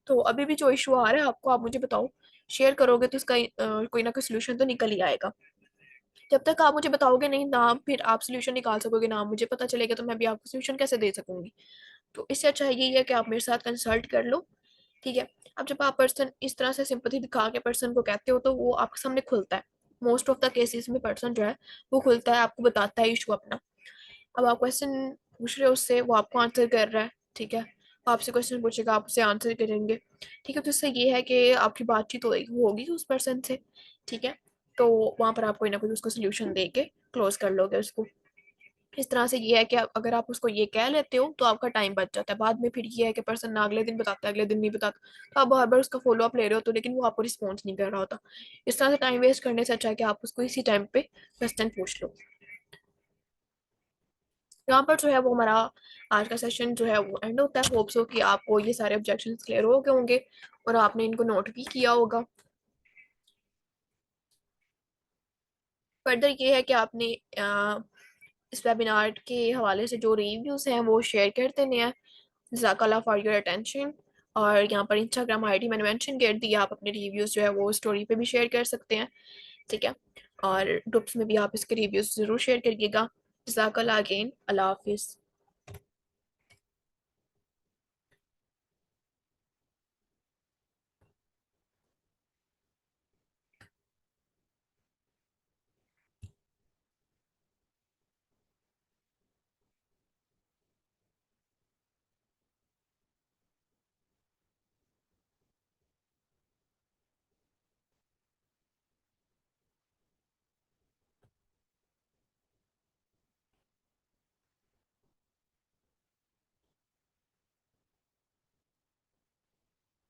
तो अभी भी जो इशू आ रहा है आपको, आप मुझे बताओ। शेयर करोगे तो इसका कोई ना कोई सोल्यूशन तो निकल ही आएगा। जब तक आप मुझे बताओगे नहीं ना, फिर आप सोल्यूशन निकाल सकोगे ना, मुझे पता चलेगा तो मैं भी आपको सोल्यूशन कैसे दे सकूंगी। तो इससे अच्छा यही है कि आप मेरे साथ कंसल्ट कर लो, ठीक है। अब जब आप पर्सन इस तरह से सिंपथी दिखा के पर्सन को कहते हो, तो वो आपके सामने खुलता है। मोस्ट ऑफ द केसेस में पर्सन जो है वो खुलता है, आपको बताता है इशू अपना। अब आप क्वेश्चन पूछ रहे हो उससे, वो आपको आंसर कर रहा है, ठीक है। वो आपसे क्वेश्चन पूछेगा, आप उससे आंसर करेंगे, ठीक है। तो इससे ये है कि आपकी बातचीत होगी उस पर्सन से, ठीक है। तो वहां पर आप कोई ना कोई उसको सोल्यूशन दे के क्लोज कर लोगे उसको। इस तरह से ये है कि अगर आप उसको ये कह लेते हो तो आपका टाइम बच जाता है। बाद में फिर ये है कि पर्सन ना अगले दिन बताता है, अगले दिन नहीं बताता, तो आप बार बार उसका फॉलो अप ले रहे हो, तो लेकिन वो आपको रिस्पॉन्स नहीं कर रहा होता। इस तरह से टाइम वेस्ट करने से अच्छा है कि आप उसको इसी टाइम पे क्वेश्चन पूछ लो। यहाँ पर जो है वो हमारा आज का सेशन जो है वो एंड होता है। होप्स हो कि आपको ये सारे ऑब्जेक्शन क्लियर हो गए होंगे और आपने इनको नोट भी किया होगा। फर्दर ये है कि आपने इस वेबिनार के हवाले से जो रिव्यूज हैं वो शेयर कर देने हैं। जज़ाकल्लाह फॉर योर अटेंशन। और यहाँ पर इंस्टाग्राम आईडी मैंने मेंशन कर दी, आप अपने रिव्यूज जो है वो स्टोरी पे भी शेयर कर सकते हैं, ठीक है। और ग्रुप्स में भी आप इसके रिव्यूज जरूर शेयर करिएगा। जज़ाकल्लाह अगेन, अल्लाह हाफिज़।